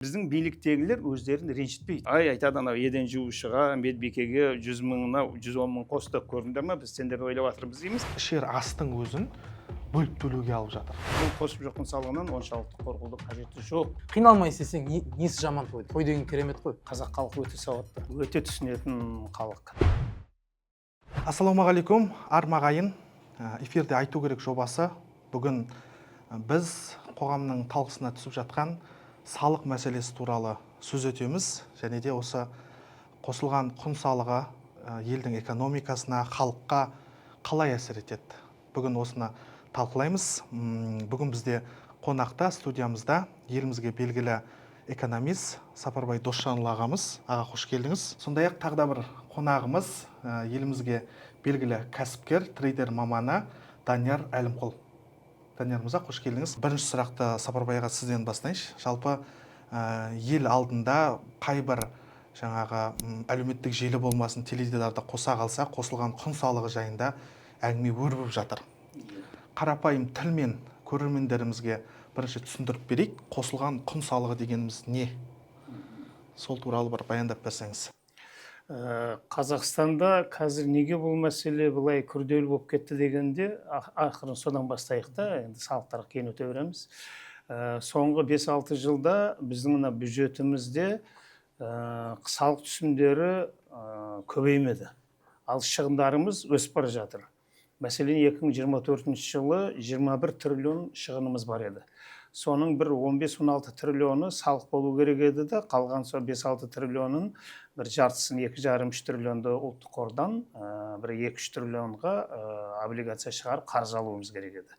Біздің биліктегілер өздерін ренжітпейді. Айтады анау еден жуушыға, медбикеге 100 мыңына 110 мың қосты, көрдіңдер ма, біз сендерді ойлап жатырмыз дейміз. Ішер астың өзін бөліп төлеуге алып жатыр. Бұл қосып жатқан салығынан оншалықты қорқудың қажеті жоқ. Қиналмай істесең несі жаман той? Той деген керемет қой. Қазақ халқы өте сауатты, өте түсінетін халық. Ассалаумағалейкум, армағайын. Эфирде айту керек жобасы. Бүгін біз қоғамның талқысына түсіп жатқан салық мәселесі туралы сөз етеміз. Және де осы қосылған құн салығы елдің экономикасына, халыққа қалай әсер етеді? Бүгін осыны талқылаймыз. Бүгін бізде қонақта, студиямызда елімізге белгілі экономист Сапарбай Досжанұлы ағамыз. Аға, қош келдіңіз. Сондай-ақ тағы да бір қонағымыз елімізге белгілі кәсіпкер, трейдер маманы Данияр Әлімқұл. Данияр мырза, қош келдіңіз. Бірінші сұрақты Сапарбайға сізден бастайыншы. Жалпы ел алдында қайбір жаңағы әлеуметтік желі болмасын, теледидарда қоса қалса, қосылған құн салығы жайында әңгіме өрбіп жатыр. Қарапайым тілмен көрермендерімізге бірінші түсіндіріп берейік. Қосылған құн салығы дегеніміз не? Сол туралы бір баяндап берсеңіз. Қазақстанда қазір неге бұл мәселе былай күрделі болып кетті дегенде, ақырын содан бастайық та, енді салықтарға кейін өте береміз. Соңғы 5-6 жылда біздің бюджетімізде салық түсімдері көбеймеді. Ал шығындарымыз өсіп бара жатыр. Мәселен, 2024 жылы 21 триллион шығынымыз бар еді. Соның бір 15-16 триллионы салық болу керек еді де, қалған сол 5-6 триллионын бір жартысын 2,5-3 триллионды ұлттық қордан, бір 2-3 триллионға облигация шығарып қаржы алуымыз керек еді.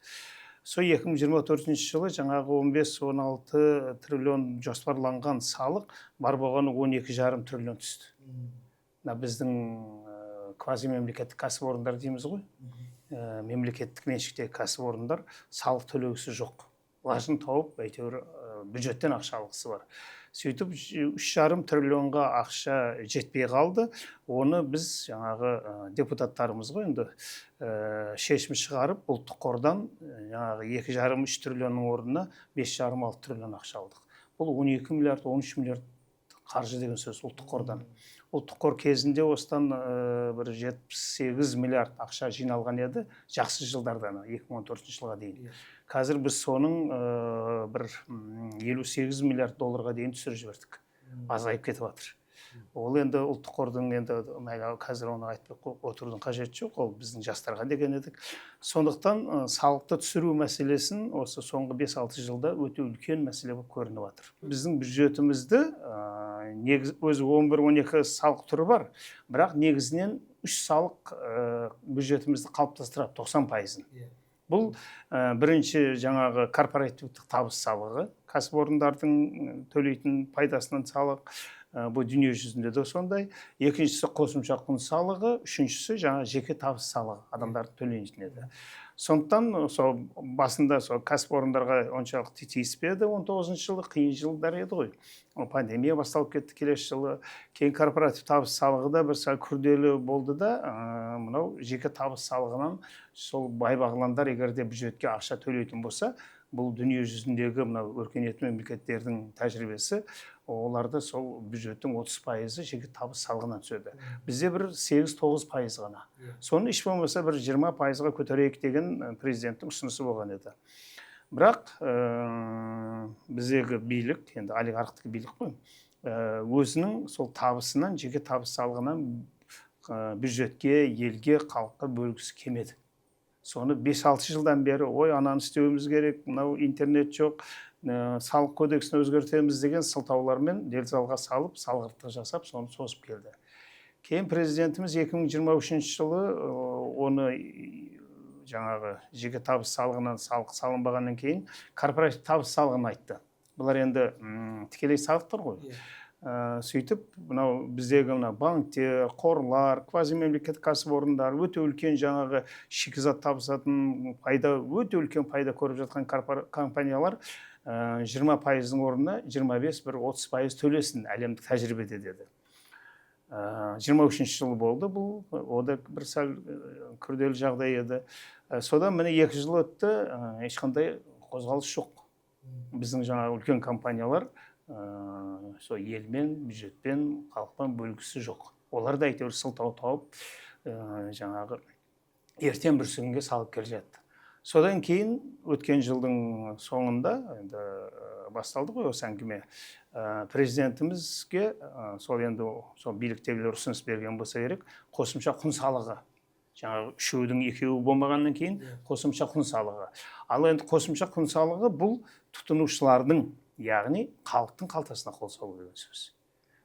Сол 2024 жылы жаңағы 15-16 триллион жоспарланған салық бар болғаны 12,5 триллион түсті. Біздің квазимемлекеттік кәсіпорындар дейміз ғой. Мемлекеттік меншіктегі кәсіпорындар салық төлегісі жоқ. Лажын тауып, әйтеуір бюджеттен ақша алғысы бар. Сөйтіп 3,5 триллионға ақша жетпей қалды. Оны біз жаңағы депутаттарымыз ғой, енді шешім шығарып, ұлттық қордан жаңағы 2,5-3 триллионның орнына 5,5-6 триллион ақша алдық. Бұл 12 миллиард, 13 миллиард қаржы деген сөз ұлттық қордан. Ұлттық қор кезінде осыдан бір 78 миллиард ақша жиналған еді, жақсы жылдардан 2014 жылға дейін. Қазір біз соның бір 58 миллиард долларға дейін түсіріп жібердік. Азайып кетіп жатыр. Ол енді ұлттық қордың енді қазір оны айтып отырудың қажеті жоқ, ол біздің жастарға деген едік. Сондықтан салықты түсіру мәселесін осы соңғы 5-6 жылда өте үлкен мәселе болып көрініп жатыр. Біздің бюджетімізді өзі 11-12 салық түрі бар, бірақ негізінен 3 салық бюджетімізді қалыптастырады 90%-ын. Бұл бірінші жаңағы корпоративтік табыс салығы, кәсіпорындардың төлейтін пайдасынан салық, бұл дүние жүзінде де сондай. Екіншісі қосымша құн салығы, үшіншісі жаңа жеке табыс салығы, адамдардың төленетін еді. Сондықтан басында кәсіпорындарға оншалықты тиіспеді 19 жылы, қиын жылдар еді ғой. Пандемия басталып кетті келесі жылы. Кейін корпоратив табыс салығы да бір сәл күрделі болды да, мынау жеке табыс салығынан сол бай бағландар егер де бюджетке ақша төлейтін болса, бұл дүние жүзіндегі өркениетті мемлекеттердің тәжірибесі, оларды сол бюджеттің 30% жеке табыс салығынан түседі. Бізде бір 8-9% ғана. Соны еш болмаса бір 20%-ға көтерейік деген президенттің ұсынысы болған еді. Бірақ біздегі билік, енді олигархтық билік қой, өзінің сол табысынан, жеке табыс салығынан бюджетке, елге, халыққа бөлгісі келмеді. Соны 5-6 жылдан бері, ананы істеуіміз керек, мынау интернет жоқ, салық кодексін өзгертеміз деген сылтаулармен делдалға салып, салғырттық жасап, соны созып келді. Кейін президентіміз 2023 жылы оны жаңағы жеке табыс салығынан салық салынбағаннан кейін корпоратив табыс салығын айтты. Бұлар енді тікелей салықтар ғой. Сөйтіп, біздегі банктер, қорлар, квазимемлекеттік кәсіпорындар, өте үлкен жаңағы шикізат табысатын пайда, өте үлкен пайда көріп жатқан компаниялар 20%-ның орнына 25-30% төлесін әлемдік тәжірибеде деді. 23 жыл болды бұл, ода бір сәл күрделі жағдай еді. Содан міне 2 жыл өтті, ешқандай қозғалыс жоқ. Біздің жаңағы үлкен компаниялар сол елмен, бюджетпен, халықпен бөлгісі жоқ. Олар да әйтеуір сылтау тауып, жаңағы ертең бір күнге салып келе жатты. Содан кейін өткен жылдың соңында енді басталды ғой осы әңгіме. Президентімізге сол енді сол биліктегілер ұсыныс берген болса керек, қосымша құн салығы. Жаңағы үшеудің екеуі болмағаннан кейін қосымша құн салығы. Ал енді қосымша құн салығы бұл тұтынушылардың, яғни халықтың қалтасына қол салу деген сөз.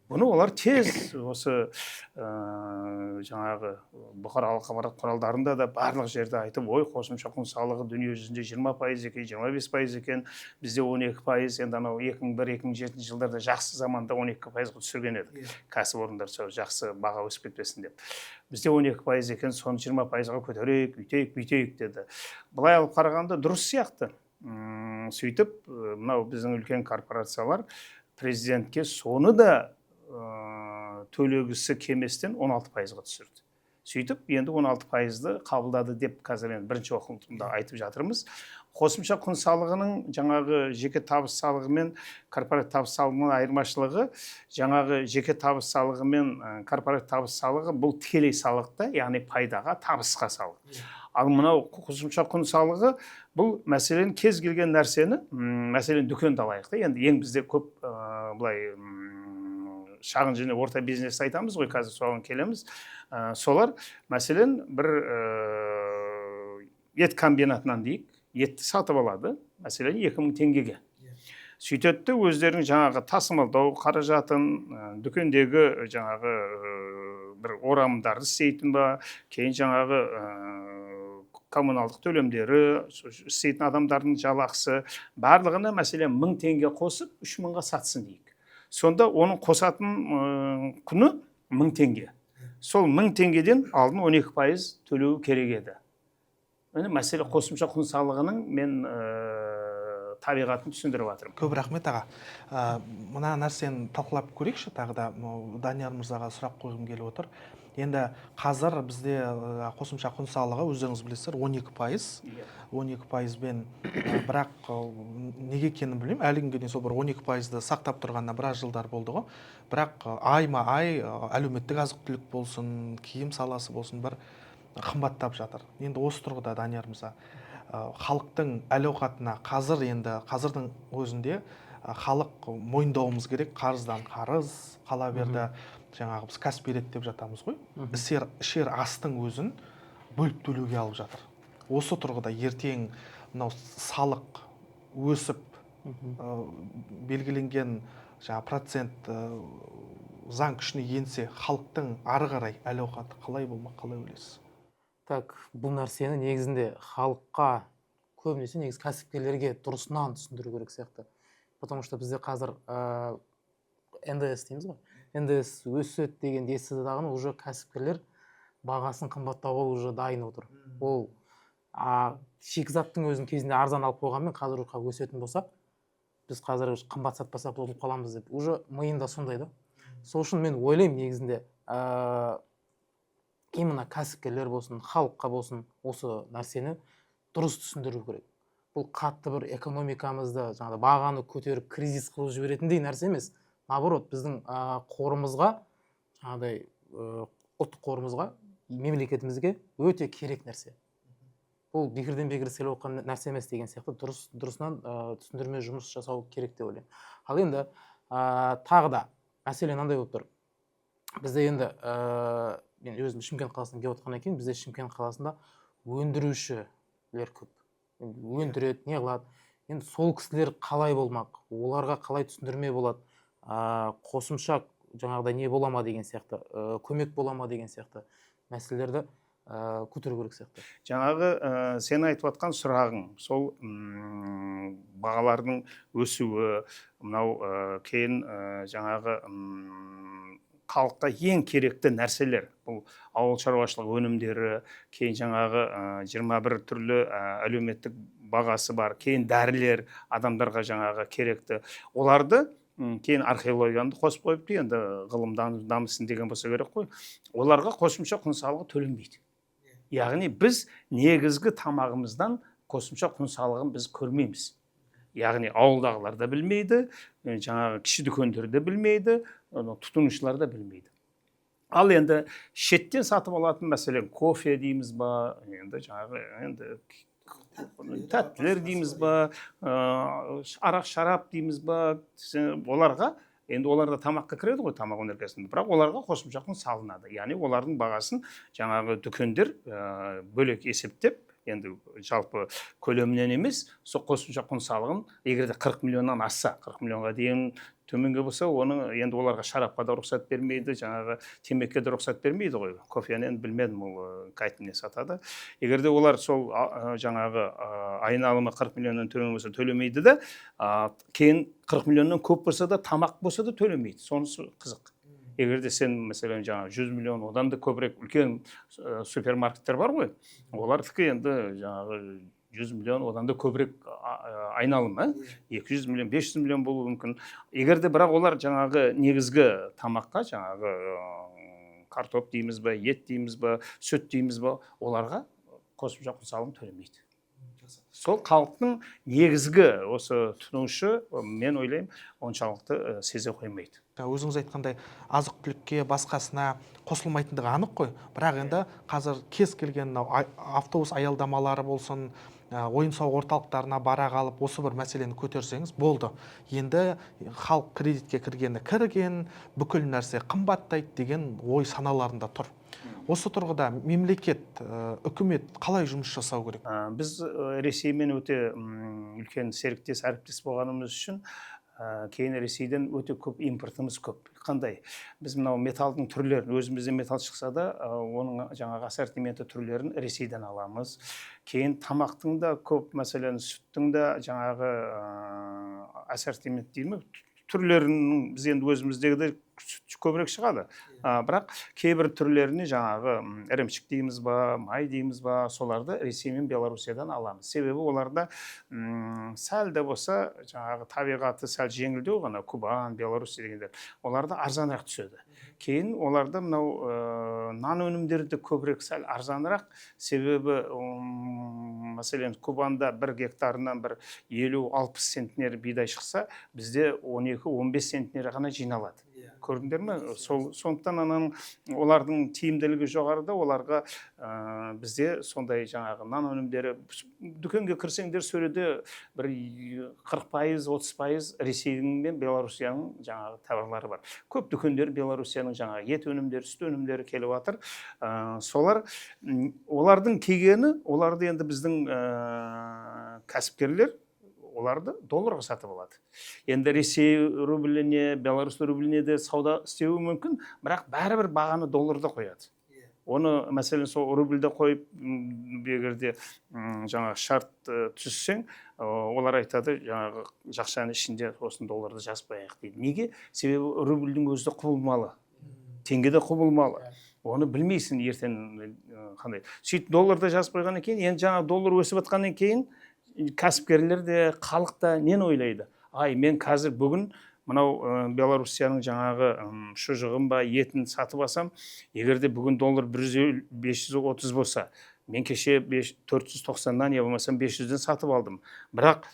Бұны олар тез осы жаңағы бұқаралық ақпарат құралдарында да барлық жерде айтып, ой, қосымша құн салығы дүние жүзінде 20% екен, 25% екен, бізде 12%, енді анау 2001-2007 жылдарда жақсы заманда 12%-ға түсірген еді. Кәсіпорындар жақсы баға өсіп кетпесін деп. Бізде 12% екен, соны 20%-ға көтерейік, бүйтейік деді. Былай алып қарағанда дұрыс сияқты. Сөйтіп, мынау біздің үлкен корпорациялар президентке соны да төлегісі кеместен 16%-ға түсірді. Сөйтіп, енді 16%-ды қабылдады деп қазір енді бірінші оқылымда айтып жатырмыз. Қосымша құн салығының жаңағы жеке табыс салығы мен корпоратив табыс салығының айырмашылығы, жаңағы жеке табыс салығы мен корпоратив табыс салығы бұл тікелей салықта, яғни пайдаға, табысқа салық. Ал мынау қосымша құн салығы бұл мәселен кез келген нәрсені, мәселен дүкенді алайық та, енді ең бізде көп былай шағын және орта бизнес айтамыз ғой, қазір соған келеміз. Солар мәселен бір ет комбинатынан дейік, етті сатып алады, мәселен 2000 теңгеге. Сөйтетті өздерінің жаңағы тасымалдау қаражатын, дүкендегі жаңағы бір орамдарды істейтін ба, кейін жаңағы коммуналдық төлемдері, істейтін адамдардың жалақысы, барлығына мәселен 1000 теңге қосып 3000-ға сатсын дейік. Сонда оның қосатын құны 1000 теңге. Сол 1000 теңгеден алдын 12% төлеу керек еді. Мәселе қосымша құн салығының мен табиғатын түсіндіріп жатырмын. Көп рахмет аға. Мына нәрсені талқылап көрейікші, тағы да Данияр мырзаға сұрақ қойғым келіп отыр. Енді қазір бізде қосымша құн салығы өздеріңіз білесіздер 12%. 12%бен бірақ неге екенін білмеймін. Әлі күнге дейін сол бір 12%ды сақтап тұрғанына біраз жылдар болды ғой. Бірақ айма-ай әлеуметтік азық-түлік болсын, киім саласы болсын бір қымбаттап жатыр. Енді осы тұрғыда Данияр мырза, халықтың әл-ауқатына қазірдің өзінде халық мойындауымыз керек, қарыздан қарыз, қала берді, жаңағы біз кәсіп береді деп жатамыз ғой. Ішер астың өзін бөліп төлеуге алып жатыр. Осы тұрғыда ертең мынау салық өсіп белгіленген процент заң күшіне енсе, халықтың ары қарай әл-ауқаты қалай болмақ, қалай ойлайсыз? Так, бұл нәрсені негізінде халыққа, көбінесе негіз кәсіпкерлерге дұрысынан түсіндіру керек сияқты. Потому что бізде қазір НДС дейміз ғой. НДС өседі деген естіді дағыны уже кәсіпкерлер бағасын қымбаттауға уже дайын отыр. Ол шикізаттың өзін кезінде арзан алып қойғанмен қазір өсетін болсақ, біз қазір қымбат сатпасақ ұтылып қаламыз деп, уже миында сондай да. Сол үшін мен ойлаймын негізінде именно кәсіпкерлер болсын, халыққа болсын осы нәрсені дұрыс түсіндіру керек. Бұл қатты бір экономикамызды, жаңағы бағаны көтеріп кризис қылып жіберетіндей нәрсе емес. Наоборот, біздің қорымызға, жаңағыдай ұлттық қорымызға, мемлекетімізге өте керек нәрсе. Бұл бекерден бекер істеліп отқан нәрсе емес деген сияқты дұрысынан түсіндірме жұмыс жасау керек деп ойлаймын. Ал енді тағы да мәселе мынандай болып тұр. Бізде енді мен өзім Шымкент қаласынан келіп отқаннан кейін, бізде Шымкент қаласында өндірушілер көп. Өндіреді, не қылады. Енді сол кісілер қалай болмақ, оларға қалай түсіндірме болады, қосымша жаңағыдай не бола ма деген сияқты, көмек бола ма деген сияқты мәселелерді көтеру керек сияқты. Жаңағы сен айтып жатқан сұрағың, сол бағалардың өсуі, мынау кейін жаңағы халыққа ең керекті нәрселер, бұл ауыл шаруашылық өнімдері, кейін жаңағы 21 түрлі әлеуметтік бағасы бар, кейін дәрілер адамдарға жаңағы керекті. Оларды кейін археологияны қосып қойыпты, енді ғылым дамысын деген болса керек қой. Оларға қосымша құн салығы төленбейді. Яғни біз негізгі тамағымыздан қосымша құн салығын біз көрмейміз. яғни ауылдағылар да білмейді, жаңағы кіші дүкендер де білмейді, тұтынушылар да білмейді. Ал енді шеттен сатып алатын мәселен кофе дейміз ба, енді жаңағы енді тәттілер дейміз ба, арақ шарап дейміз ба, оларға енді олар да тамаққа кіреді ғой, тамақ өнеркәсібінде, бірақ оларға қосымша құн салынады. Яғни олардың бағасын жаңағы дүкендер бөлек есептеп, енді жалпы көлемінен емес, сол қосымша құн салығын егер де 40 миллионнан асса, 40 миллионға дейін төменге болса, оның енді оларға шарапқа да рұқсат бермейді, жаңағы темекке де рұқсат бермейді ғой. Кофені енді білмедім, ол қайтын не сатады. Егер де олар сол жаңағы айналымы 40 миллионнан төмен болса төлемейді де, кейін 40 миллионнан көп болса да, тамақ болса да төлемейді. Сонысы қызық. Егер де сен мәселен жаңағы 100 миллион, одан да көбірек үлкен супермаркеттер бар ғой, олардікі енді жаңағы 100 миллион, одан да көбірек айналым, 200 миллион, 500 миллион болуы мүмкін. Егер де бірақ олар жаңағы негізгі тамаққа, жаңағы картоп дейміз ба, ет дейміз ба, сүт дейміз ба, оларға қосымша құн салығын төлемейді. Сол халықтың негізгі осы тұтынушы, мен ойлаймын, оншалықты сезе қоймайды. Өзіңіз айтқандай азық түлікке басқасына қосылмайтындығы анық қой, бірақ енді қазір кез келген автобус аялдамалары болсын, ойын сауық орталықтарына бара қалып осы бір мәселені көтерсеңіз болды. Енді халық кредитке кірген, бүкіл нәрсе қымбаттайды деген ой саналарында тұр. Осы тұрғыда мемлекет, үкімет қалай жұмыс жасау керек? Біз Ресеймен өте үлкен серіктес, әріптес болғанымыз үшін кейін Ресейден өте көп импортымыз көп. Қандай? Біз мынау металдың түрлерін, өзімізде металл шықса да, оның жаңағы ассортименті түрлерін Ресейден аламыз. Кейін тамақтың да көп, мәселен сүттің да жаңағы ассортимент деймін, түрлерінің біз енді өзіміздегі де көбірек шығады. Бірақ кейбір түрлеріне жаңағы ірімшік дейміз ба, май дейміз ба, соларды Ресей мен Беларусиядан аламыз. Себебі оларда сәл де болса жаңағы табиғаты сәл жеңілдеу ғана, Кубан, Беларусия дегендер, оларда арзанырақ түседі. Кейін оларда мынау нан өнімдері де көбірек сәл арзанырақ, себебі мәселен Кубанда 1 гектарынан бір 50-60 центнер бидай шықса, бізде 12-15 центнер ғана жиналады. Көрдіңдер ме? Сондықтан олардың тиімділігі жоғарыда, оларға бізде сондай жаңағы нан өнімдері, дүкенге кірсеңдер сөреде бір 40%, 30% Ресейдің мен Беларусияның жаңағы товарлары бар. Көп дүкендер Беларусияның жаңағы ет өнімдері, сүт өнімдері келіп жатыр. Солар, олардың кегені, оларды енді біздің кәсіпкерлер оларды долларға сатып алады. Енді Ресей рубліне, Беларусь рубліне де сауда істеуі мүмкін, бірақ бәрібір бағаны долларда қояды. Оны мәселен сол рубльде қойып, егерде жаңағы шарт түссең, олар айтады, жаңағы жақшаның ішінде осын долларды жазбайық дейді. Неге? Себебі рубльдің өзі де құбылмалы, теңге де құбылмалы. Оны білмейсің ертең қандай. Сөйтіп долларда жазып қойғаннан кейін, енді жаңағы доллар өсіп жатқаннан кейін кәсіпкерлер де, халық та нені ойлайды? Мен қазір бүгін мынау Беларусияның жаңағы шұжығын ба, етін сатып алсам, егерде бүгін доллар 530 болса, мен кеше 490-дан, я болмасам 500-ден сатып алдым. Бірақ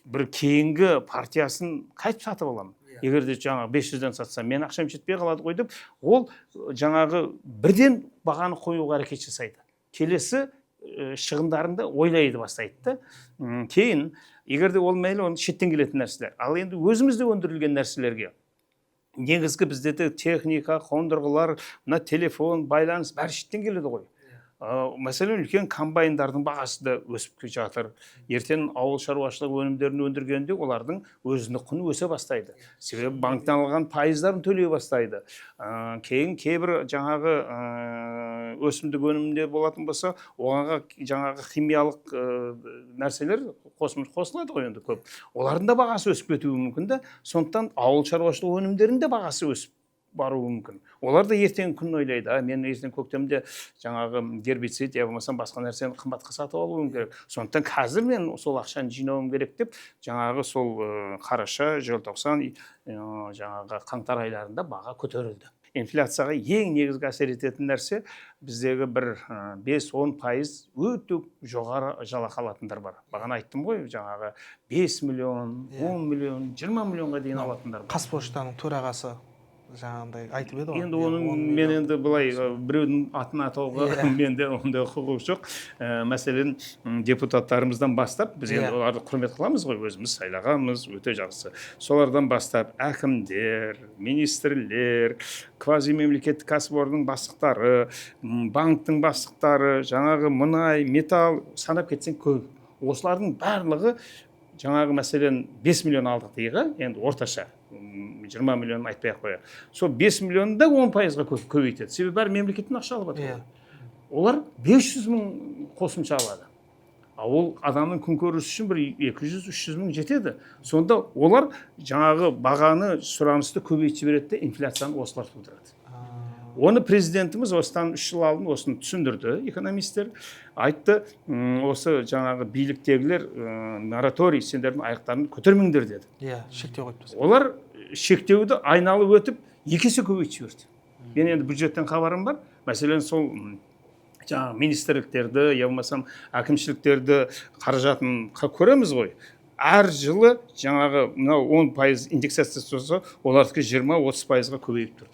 бір кейінгі партиясын қайтып сатып аламын. Егерде жаңағы 500-ден сатсам, мен ақшам жетпей қалады ғой деп, ол жаңағы бірден бағаны қоюға әрекет жасайды. Келесі шығындарында ойлайды бастайды. Кейін, егерде ол мейлі, оны шеттен келетін нәрселер. Ал енді өзімізде өндірілген нәрселерге, негізгі бізде техника, қондырғылар, мына телефон, байланыс бәрі шеттен келеді ғой. Мәселен, үлкен комбайндардың бағасы да өсіп жатыр. Ертең ауыл шаруашылығы өнімдерін өндіргенде олардың өзіндік құны өсе бастайды. Себебі банктан алған пайыздарын төлей бастайды. Кейін кейбір жаңағы өсімдік өнімінде болатын болса, оғанға жаңағы химиялық нәрселер қосылады ғой енді көп. Олардың да бағасы өсіп кетуі мүмкін де, сондықтан ауыл шаруашылығы өнімдерінде бағасы өсіп баруы мүмкін. Олар да ертең күн ойлайды, мен ертең көктемде жаңағы гербицид, я болмасам басқа нәрсені қымбатқа сатып алуым керек. Сондықтан қазір мен сол ақшаны жинауым керек деп, жаңағы сол қараша, желтоқсан, жаңағы қаңтар айларында баға көтерілді. инфляцияға ең негізгі әсер ететін нәрсе біздегі бір 5-10% өте жоғары жалақы алатындар бар. Бағана айттым ғой, жаңағы 5 миллион, 10 миллион, 20 миллионға дейін алатындар бар. Қазпоштаның төрағасы жаңағындай айтып еді ғой. Енді оның мен енді былай біреудің атын атауға менде ондай құқық жоқ. Мәселен, депутаттарымыздан бастап біз енді оларды құрмет қыламыз ғой, өзіміз сайлағанбыз, өте жақсы. Солардан бастап әкімдер, министрлер, квазимемлекеттік кәсіпорынның бастықтары, банктың бастықтары, жаңағы мұнай, металл санап кетсең көп. Осылардың барлығы жаңағы мәселен 5 миллион алдық дейгі, енді орташа 20 миллион айтпай-ақ қояйық. Сол 5 миллионды 10%-ға көбейтеді. Себебі бәрі мемлекеттен ақша алып жатыр. Олар 500 мың қосымша алады. Ол адамның күнкөрісі үшін бір 200-300 мың жетеді. Сонда олар жаңағы бағаны, сұранысты көбейтіп береді де инфляцияны осылар тудырады. Оны президентіміз осыдан 3 жыл алдын осыны түсіндірді, экономистер. Айтты, осы жаңағы биліктегілер мораторий, сендердің аяқтарын көтермеңдер деді. Шектеу қойып. Олар шектеуді айналып өтіп, 2 есе көбейтіп жіберді. Мен енді бюджеттен хабарым бар. Мәселен, сол жаңағы министрліктерді, я болмасам әкімшіліктерді қаражатын көреміз ғой. Әр жылы жаңағы 10% индексациясы болса, олардікі 20-30%-ға көбейіп тұрды.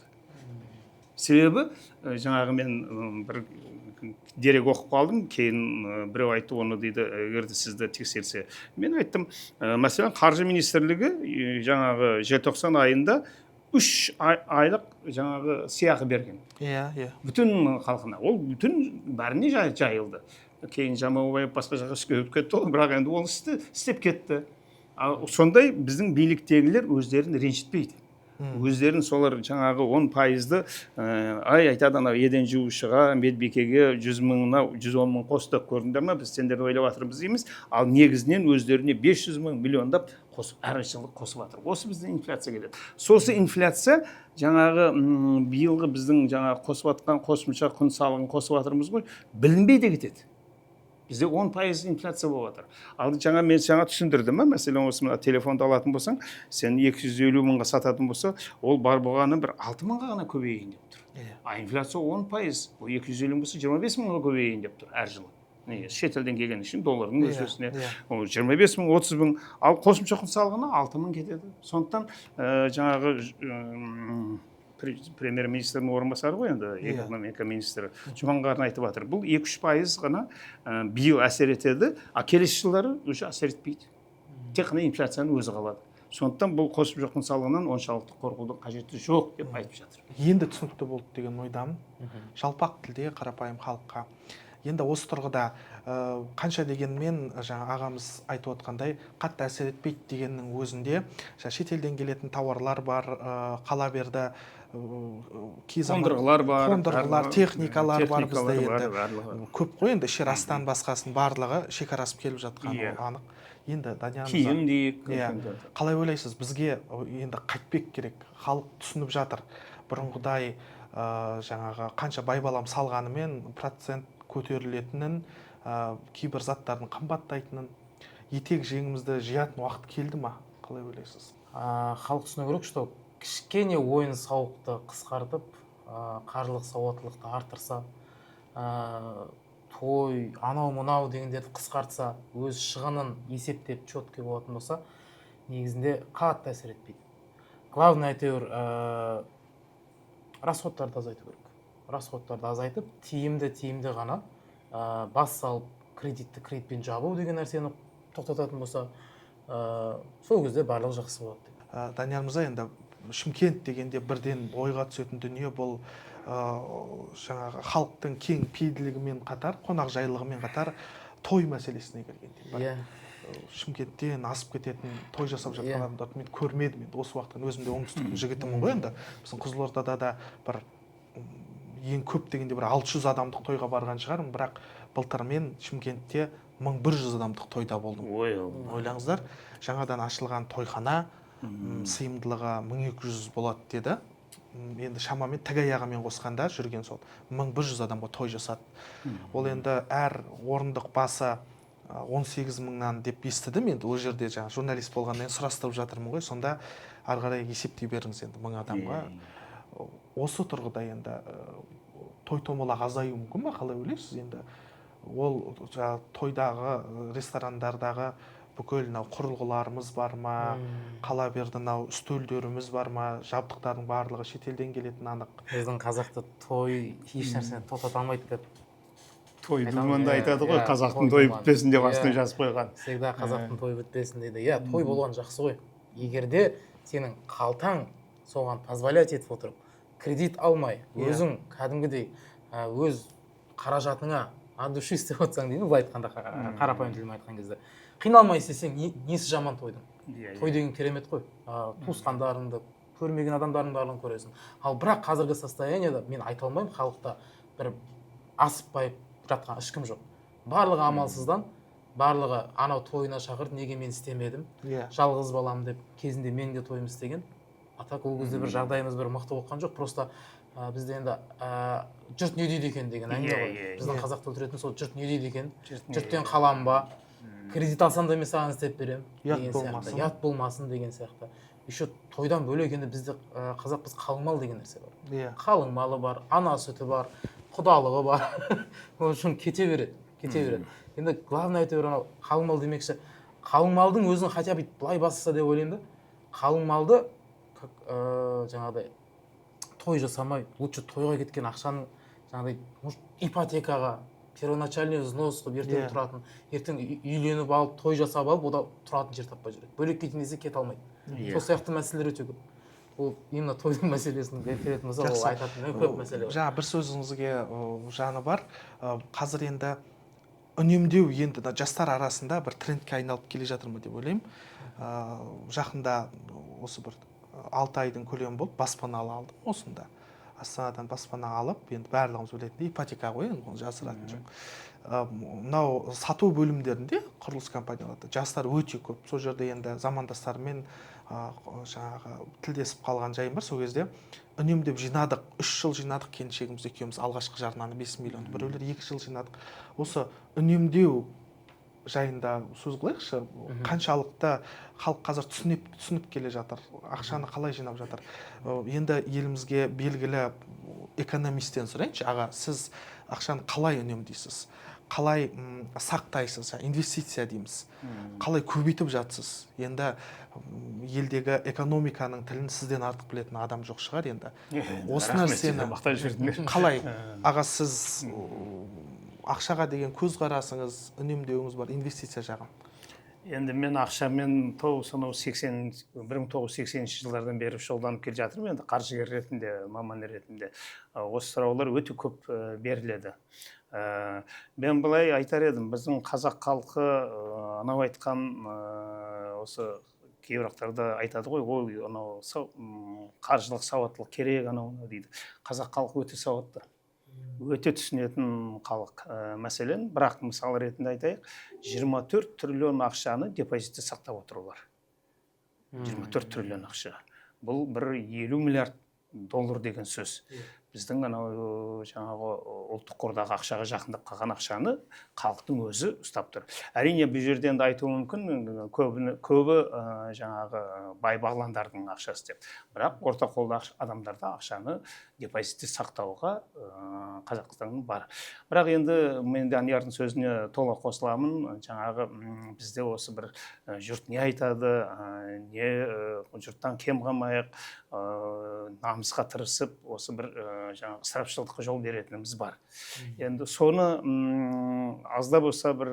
Себебі жаңағы мен бір дерек оқып қалдым, кейін біреу айтты оны дейді, егерде сізді тексерсе. Мен айттым, мәселен, қаржы министрлігі жаңағы желтоқсан айында 3 айлық жаңағы сыйақы берген. Бүтін халқына. Ол бүтін бәріне жайылды. Кейін Жамаубаев басқа жаққа өтіп кетті, бірақ енді ол істеп кетті. Сондай біздің биліктегілер өздерін ренжітпейді. Өздерін солар жаңағы 10%-ды айтады, анау еден жуушыға, медбикеге 100 мыңына 110 мың қостық көрдіңдер ме, біз сендерді ойлап жатырмыз дейміз, ал негізінен өздеріне 500 мың миллиондап қосып, әр жылы қосып жатыр. Осы біздің инфляция келеді. Сосы инфляция жаңағы биылғы біздің жаңағы қосып жатқан қосымша құн салығын қосып жатырмыз ғой, білінбейді кетеді. Бізде 10% инфляция болып жатыр. Ал мен жаңа түсіндірдім, мәселен осы телефонды алатын болсаң, сен 250 мыңға сататын болса, ол бар болғаны бір 6 мыңға ғана көбейейін деп тұр. А инфляция 10%, ол 250 болса 25 мыңға көбейейін деп тұр әр жылы. Шетелден келген үшін доллардың өсуіне 25 мың, 30 мың, ал қосымша құн салығына 6 мың кетеді. Сондықтан жаңағы премьер-министрдің орынбасары ғой, енді экономика министрі Жұманғарын айтып жатыр. Бұл 2-3% ғана биыл әсер етеді, а келесі жылдары уже әсер етпейді. Тек қана инфляцияның өзі қалады. Сондықтан бұл қосымша құн салығынан оншалықты қорқудың қажеті жоқ деп айтып жатыр. Енді түсінікті болды деген ойдамын. Жалпақ тілде қарапайым халыққа. Енді осы тұрғыда қанша дегенмен жаңа ағамыз айтып отқандай қатты әсер етпейді дегеннің өзінде шетелден келетін тауарлар бар, қала берді, қондырғылар, техникалар бар бізде енді. Көп қой енді шерастан басқасын барлығы шекарасып келіп жатқаны анық. Енді киім дейік. Қалай ойлайсыз, бізге енді қайтпек керек, халық түсініп жатыр. Бұрынғыдай жаңағы қанша байбалам салғанымен процент көтерілетінін, кейбір заттардың қымбаттайтынын, етек жеңімізді жиятын уақыт келді ма? Қалай ойлайсыз? Халық түсіну керек, что кішкене ойын сауықты қысқартып, қаржылық сауаттылықты артырса, той, анау-мынау дегендерді қысқартса, өз шығынын есептеп четкий болатын болса, негізінде қатты әсер етпейді. Главное, әйтеуір расходтарды азайту керек. Расходтарды азайтып, тиімді ғана бас салып, кредитпен жабу деген нәрсені тоқтататын болса, сол кезде барлығы жақсы болады. Данияр мырза, енді Шымкент дегенде бірден ойға түсетін дүние бұл жаңағы халықтың кең пейілділігімен қатар, қонақжайлылығымен қатар той мәселесіне келгенде. Шымкенттен асып кететін той жасап жатқан адамдарды мен көрмедім. Осы уақыттан өзімде оңтүстіктің жігітімін ғой енді. Біздің Қызылордада да бір ең көп дегенде бір 600 адамдық тойға барған шығармын, бірақ былтыр мен Шымкентте 1100 адамдық тойда болдым. Ойлаңыздар, жаңадан ашылған тойхана сыйымдылығы 1200 болады деді. Енді шамамен тік аяғымен қосқанда жүрген сол 1100 адамға той жасады. Ол енді әр орындық басы 18 мыңнан деп естідім. Енді ол жерде журналист болғаннан сұрастырып жатырмын ғой. Сонда ары қарай есептей беріңіз енді 1000 адамға осы тұрғыда енді той томалақ азаюы мүмкін ба, қалай ойлайсыз енді? Ол жаңағы тойдағы, ресторандардағы бүкіл мынау құрылғыларымыз бар ма, қала берді мынау үстелдеріміз бар ма, жабдықтардың барлығы шетелден келетін анық. Біздің қазақта той еш нәрсені тоқтата алмайды деп той айтамыз, думанда айтады ғой, иә, қазақтың той той думан. бітпесін деп Иә. астына жазып қойған. всегда қазақтың той бітпесін дейді. Иә, той болған жақсы ғой. Егер де сенің қалтаң соған позволять етіп отырып, кредит алмай, өзің кәдімгідей өз қаражатыңа от души істеп жатсаң дейді, былай айтқанда, қарапайым тілмен айтқан кезде, қиналмай істесең несі жаман тойдың? Той деген керемет қой. Туысқандарыңды, көрмеген адамдардың барлығын көресің. Ал бірақ қазіргі состояниеда мен айта алмаймын, халықта бір асып байып жатқан ешкім жоқ. Барлығы амалсыздан, барлығы анау тойына шақырды, неге мен істемедім, жалғыз балам деп кезінде мен де тойым істеген. Так ол кезде бір жағдайымыз бір мықты болған жоқ. Просто бізде енді жұрт не дейді екен деген әңгіме ғой. Біздің қазақта өлтіретін сол жұрт не дейді екен, жұрттен қалам ба, кредит алсам да мен саған істеп беремін деген сияқты, ұят болмасын деген сияқты. Еще тойдан бөлек енді бізде қазақпыз қалың мал деген нәрсе бар. Қалың малы бар, ана сүті бар, құдалығы бар. Ол үшін кете береді. Енді главное әйтеуір анау қалың мал демекші, қалың малдың өзін хотя бы былай бастаса деп ойлаймын да. Қалың малды жаңағыдай той жасамай, лучше тойға кеткен ақшаның жаңағыдай ипотекаға, первоначальный взнос қылып ертең тұратын, ертең үйленіп алып, той жасап алып, ода тұратын жер таппай жүреді. Бөлек кеткен десе кете алмайды. Сол сияқты мәселелер өте көп. Ол именно тойдың мәселесін келетін болса, ол айтатын көп мәселе бар. Жаңа бір сөзіңізге жаны бар. Қазір енді үнемдеу енді жастар арасында бір трендке айналып келе жатыр ма деп ойлаймын. Жақында осы бір 6 айдың көлемі болып баспаналы алдым осында. Астанадан баспана алып, енді барлығымыз білетіндей ипотека ғой, оны жасыратын жоқ. Мынау сату бөлімдерінде құрылыс компанияларда жастар өте көп. Сол жерде енді замандастарымен жаңағы тілдесіп қалған жайым бар. Сол кезде үнемдеп жинадық, 3 жыл жинадық, келіншегіміз екеуміз алғашқы жарнаны 5 миллион, біреулер 2 жыл жинадық. Осы үнемдеу жайында сөз қылайықшы, қаншалықты халық қазір түсініп келе жатыр, ақшаны қалай жинап жатыр. Енді елімізге белгілі экономистен сұрайыншы, аға, сіз ақшаны қалай үнемдейсіз, қалай сақтайсыз, инвестиция дейміз, қалай көбейтіп жатсыз? Енді елдегі экономиканың тілін сізден артық білетін адам жоқ шығар енді. Осы нәрсені қалай, аға, сіз ақшаға деген көзқарасыңыз, үнемдеуіңіз бар, инвестиция жағын? Енді мен ақшамен 1980 жылдардан бері шұғылданып келе жатырмын, енді қаржыгер ретінде, маман ретінде. Осы сұраулар өте көп беріледі. Мен былай айтар едім, біздің қазақ халқы анау айтқан осы кейбірақтарда айтады ғой, ол қаржылық сауаттылық керек анау дейді. Қазақ халқы өте сауатты, өте түсінетін халық. Мәселен, бірақ мысал ретінде айтайық, 24 триллион ақшаны депозитте сақтап отыр олар. 24 триллион ақша. Бұл бір 50 миллиард доллар деген сөз. Біздің анау жаңағы ұлттық қордағы ақшаға жақындап қалған ақшаны халықтың өзі ұстап тұр. Әрине бұл жерден де айтуы мүмкін, көбі жаңағы бай бағландардың ақшасы деп. Бірақ орта қолды адамдарда ақшаны депозитте сақтауға Қазақстанның бар. Бірақ енді мен Даниярдың сөзіне тола қосыламын. Жаңағы бізде осы бір жұрт не айтады, не жұрттан кем қалмайық, намысқа тырысып, осы бір жаңағы ысырапшылдыққа жол беретініміз бар. Енді соны аздап болса бір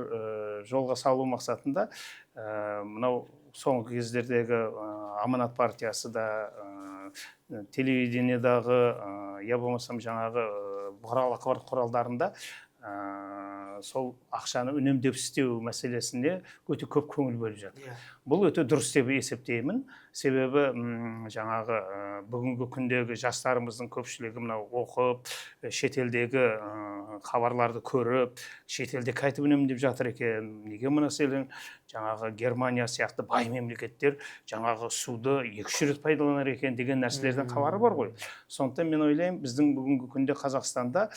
жолға салу мақсатында мынау соңғы кездердегі Аманат партиясы да, телевидениедағы, я болмасам жаңағы бұқаралық ақпарат құралдарында сол ақшаны үнемдеп істеу мәселесіне өте көп көңіл бөліп жатыр. Бұл өте дұрыс деп есептеймін. Себебі жаңағы бүгінгі күндегі жастарымыздың көпшілігі мынау оқып, шетелдегі хабарларды көріп, шетелде қайтып үнемдеп жатыр екен. Неге мәселен жаңағы Германия сияқты бай мемлекеттер жаңағы суды 2-3 рет пайдаланар екен деген нәрселерден хабары бар ғой. Сондықтан мен ойлаймын, біздің бүгінгі күнде Қазақстанда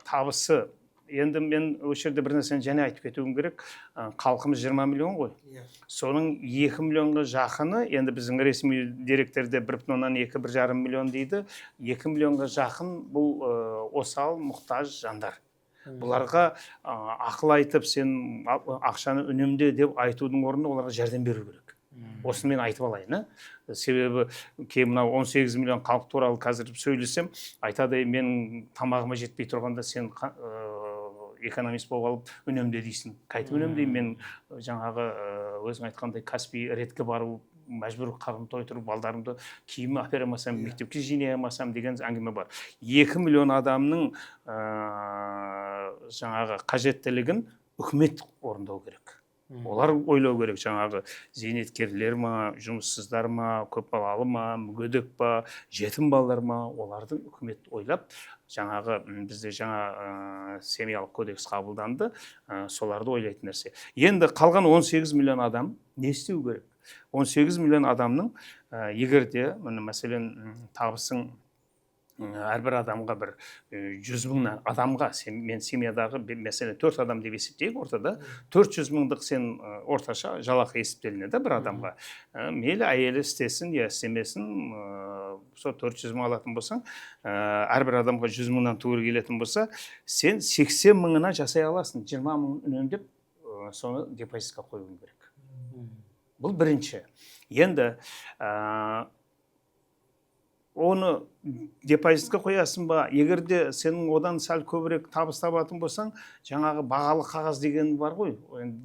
табысы енді мен осы жерде бір нәрсені және айтып кетуім керек. Халқымыз 20 миллион ғой. Соның 2 миллионға жақыны, енді біздің ресми деректерде 1,2-1,5 миллион дейді. 2 миллионға жақын бұл осал, мұқтаж жандар. Бұларға ақыл айтып, сен ақшаны үнемде деп айтудың орнында оларға жәрдем беру керек. Осыны мен айтып алайын. Себебі кейін мынау 18 миллион халық туралы қазір сөйлесем, айтады, мен тамағыма жетпей тұрғанда сен экономист болып алып үнемде дейсің. Қайтып үнемдеймін, мен жаңағы өзің айтқандай Каспий ретке бару, мәжбүр қарым тойдырып, балдарымды киім әперемасам, мектепке жинай алмасам деген әңгіме бар. 2 миллион адамның жаңағы қажеттілігін үкімет орындау керек. Олар ойлау керек, жаңағы зейнеткерлер ма, жұмыссыздар ма, көпбалалы ма, мүгедек па, жетім балалар ма, олардың үкімет ойлап, жаңағы бізде жаңа семьялық кодекс қабылданды, соларды ойлайтын нәрсе. Енді қалған 18 миллион адам не істеу керек? 18 миллион адамның егерде, мәселен, табысың әрбір адамға бір 100 мыңнан адамға, мен семьядағы мәселен 4 адам деп есептейік, ортада 400 мыңдық сен орташа жалақы есептелінеді бір адамға. Мейлі әйелі істесін, я істемесін, сол 400 мың алатын болсаң, әрбір адамға 100 мыңнан туыр келетін болса, сен 80 мыңына жасай аласың, 20 мың үнемдеп, соны депозитқа қоюың керек. Бұл бірінші. Енді оны депозитқа қоясың ба, егерде сенің одан сәл көбірек табыс табатын болсаң, жаңағы бағалы қағаз деген бар ғой,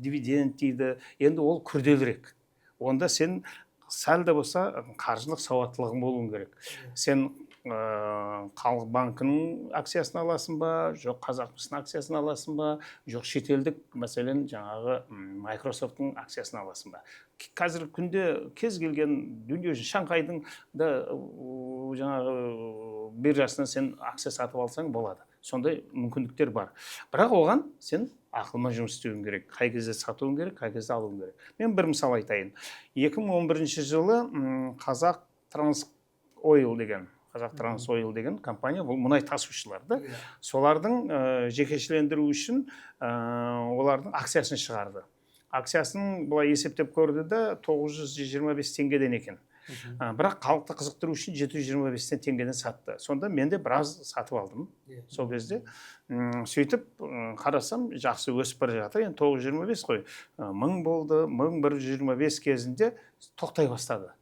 дивиденд дейді, енді ол күрделірек. Онда сен сәл де болса қаржылық сауаттылығың болуың керек. Сен халық банкінің акциясын аласың ба, жоқ Қазақмыстың акциясын аласың ба, жоқ шетелдік, мәселен, жаңағы Microsoft'ың акциясын аласың ба. Қазір күнде кез келген дүние жүзі Шанхайдың да жаңағы биржасынан сен акция сатып алсаң болады. Сондай мүмкіндіктер бар. Бірақ оған сен ақылмен жұмыс істеуің керек. Қай кезде сатуың керек, қай кезде алуың керек. Мен бір мысал айтайын. 2011 жылы Қазақ Трансойл деген компания, бұл мұнай тасушыларды, солардың жекешелендіру үшін олардың акциясын шығарды. Акциясын бұлай есептеп көрді де 925 теңгеден екен. Бірақ халықты қызықтыру үшін 725 теңгеден сатты. Сонда мен де біраз сатып алдым сол кезде. Сөйтіп қарасам жақсы өсіп бара жатыр. Енді 925 қой. 1000 болды, 1125 кезінде тоқтай бастады.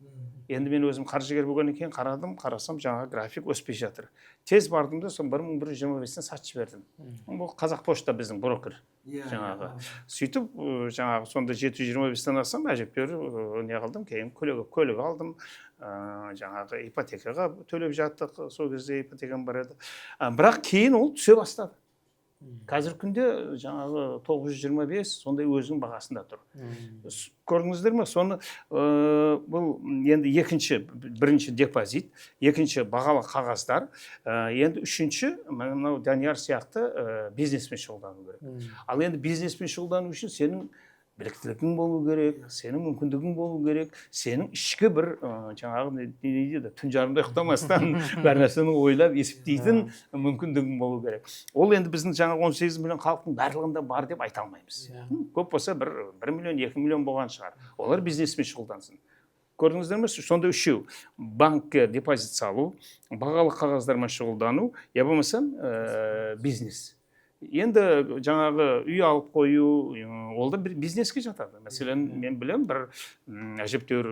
Енді мен өзім қаржыгер болғаннан кейін қарасам жаңа график өспей жатыр. Тез бардым да сон 1125-тен сатып жібердім. Бұл Қазақ Пошта біздің брокер. Жаңағы сөйтіп жаңағы сонда 725-тен алсам әжептәуір не қылдым, кейін көлік алдым. Жаңағы ипотекаға төлеп жаттық, сол кезде ипотекам бар еді. Бірақ кейін ол түсе бастады. Қазір күнде жаңағы 925 сондай өзінің бағасында тұр. Көрдіңіздер ме? Соны бұл енді бірінші депозит, екінші бағалы қағаздар, енді үшінші мынау Данияр сияқты бизнеспен шұғылдану керек. Ал енді бизнеспен шұғылдану үшін сенің біліктілігің болу керек, сенің мүмкіндігің болу керек, сенің ішкі бір жаңағы не дейді, түн жарымда ұйықтамастан бір нәрсені ойлап есептейтін мүмкіндігің болу керек. Ол енді біздің жаңа 18 миллион халықтың барлығында бар деп айта алмаймыз. Көп болса 1 миллион, 2 миллион болған шығар. Олар бизнеспен шұғылдансын. Көрдіңіздер ме? Сонда үшеу: банкке депозит салу, бағалы қағаздармен шұғылдану, я болмаса бизнес. Енді жаңағы үй алып қою, ол да бизнеске жатады. Мәселен, мен білем, бір әжептәуір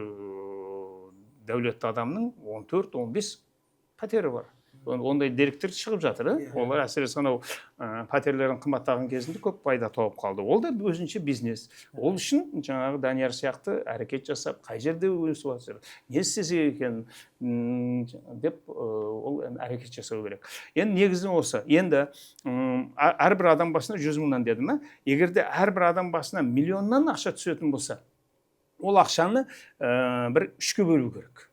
дәулетті адамның 14-15 пәтері бар. Ондай деректер шығып жатыр. Олар әсіресе анау пәтерлерін қымбаттаған кезінде көп пайда тауып қалды. Ол да өзінше бизнес. Ол үшін жаңағы Данияр сияқты әрекет жасап, қай жерде өсіп жатыр, не істесе екен деп ол әрекет жасау керек. Енді негізі осы. Енді әрбір адам басына 100 мыңнан деді ме? Егерде әрбір адам басына миллионнан ақша түсетін болса, ол ақшаны бір 3-ке бөлу керек.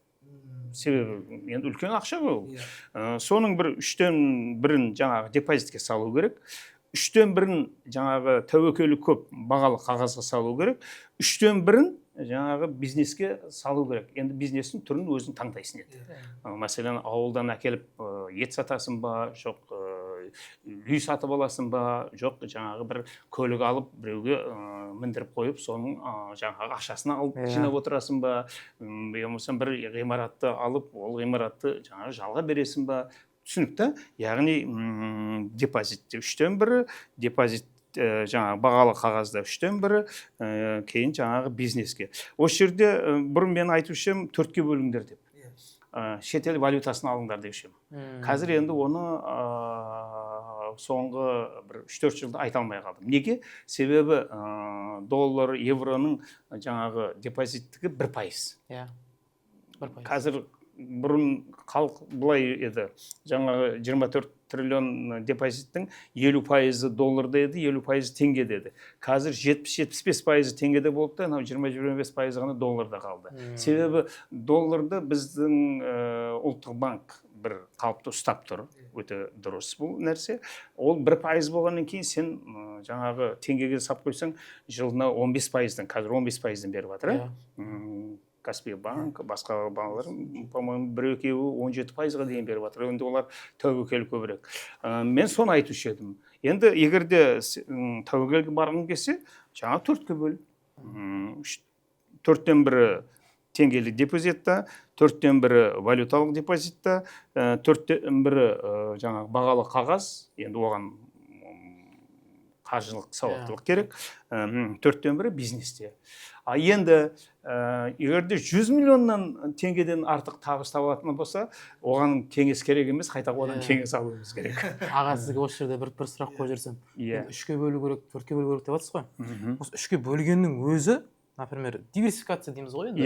Себебі енді үлкен ақша ғой. Соның бір 3/1 жаңағы депозитке салу керек. 3/1 жаңағы тәуекелі көп бағалы қағазға салу керек. 3/1 жаңағы бизнеске салу керек. Енді бизнестің түрін өзің таңдайсың еді. Мәселен, ауылдан әкеліп ет сатасың ба, жоқ үй сатып аласың ба, жоқ жаңағы бір көлік алып біреуге міндіріп қойып соның жаңағы ақшасын алып жинап отырасың ба, болмаса бір ғимаратты алып ол ғимаратты жаңағы жалға бересің ба, түсінікті. Яғни депозитте 1/3, депозит жаңағы бағалы қағазда 1/3, кейін жаңағы бизнеске. Осы жерде бұрын мен айтушы едім 4-ке бөліңдер деп. Шетел валютасын алыңдар деп шем. Қазір енді оны соңғы бір 3-4 жылда айта алмай қалдым. Неге? Себебі доллар, евроның жаңағы депозиттігі 1%. Қазір бұрын халық былай еді, жаңағы 24 триллион депозиттің 50% долларда еді, 50% теңгеде еді. Қазір 70-75% теңгеде болды, анау 20-25% ғана долларда қалды. Себебі долларды біздің ұлттық банк бір қалыпты ұстап тұр, өте дұрыс бұл нәрсе. Ол 1% болғаннан кейін сен жаңағы теңгеге сап қойсаң, жылына 15%-дан, қазір 15%-дан беріп жатыр. Каспий банк, басқа балалар, по-моему, бір-екеуі 17%-ға дейін беріп жатыр. Енді олар тәуекел көбірек. Мен соны айтушы едім. Енді егерде тәуекелге барғың келсе, жаңа 4-ке бөл. 4-тен бірі теңгелік депозитта, 4-тен бірі валюталық депозитта, 4-тен бірі жаңағы бағалы қағаз, енді оған қаржылық сауаттылық керек, 4-тен бірі бизнесте. Енді егерде 100 миллионнан теңгеден артық табыс табылатын болса, оған кеңес керек емес, қайта одан кеңес алуымыз керек. Аға, сізге осы жерде бір сұрақ қойып жіберсем. 3-ке бөлу керек, 4-ке бөлу керек деп жатсыз ғой. Осы 3-ке бөлгеннің өзі, например, диверсификация дейміз ғой енді.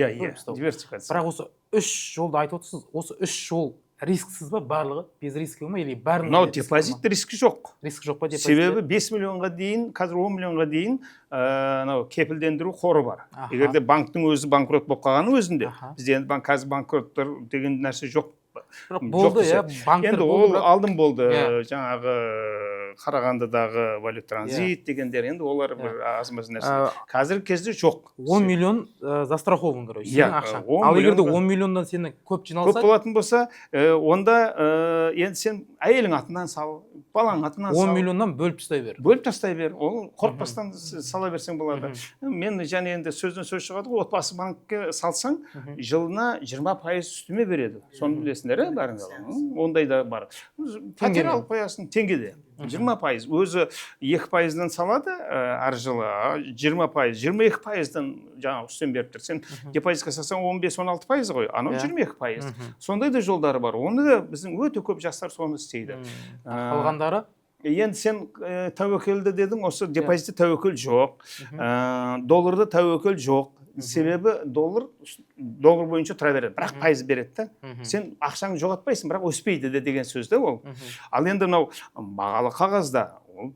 Диверсификация. Бірақ осы 3 жолды айтып отырсыз, осы 3 жол рисксіз ба барлығы? Без риски ма или бәрінің? Мынау депозит рискі жоқ. Рискі жоқ па депозит? Себебі 5 миллионға дейін, қазір 10 миллионға дейін кепілдендіру қоры бар. Егерде банктың өзі банкрот болып қалғаны өзінде, бізде енді қазір банкроттар деген нәрсе жоқ. Болды, банктар болды. Енді ол алдын болды, жаңағы Қарағандыдағы валют транзит дегендер, енді олар бір аз-маз нәрсе. Қазір кезде жоқ. 10 миллион застрахован, короче, сенің ақшаң. Ал егерде 10 миллиондан сені көп жиналса? Көп болатын болса, онда енді сен әйелің атынан сал, балаң атынан сал. 10 миллионнан бөліп тастай бер. Бөліп тастай бер. Ол қорықпастан сала берсең болады. Мен және енді сөзден сөз шығады ғой, отбасы банкке салсаң, жылына 20% үстеме береді. Соны білесіңдер, бәріңіз. Ондай да бар. Пәтер алып қоясың теңгеде. 20%. Өзі 2%-дан салады әр жылы, 20%, 22%-дан жаңа үстем беріп тұр. Сен депозитқа салсаң 15-16% ғой, анау 22%. Сондай да жолдары бар. Оны да біздің өте көп жастар соны істейді. Қалғандары? Енді сен тәуекелді дедің, осы депозитте тәуекел жоқ, долларда тәуекел жоқ. Себебі доллар бойынша тұра береді, бірақ пайыз береді. Сен ақшаңды жоғалтпайсың, бірақ өспейді деген сөзді ол. Ал енді мынау бағалы қағазда ол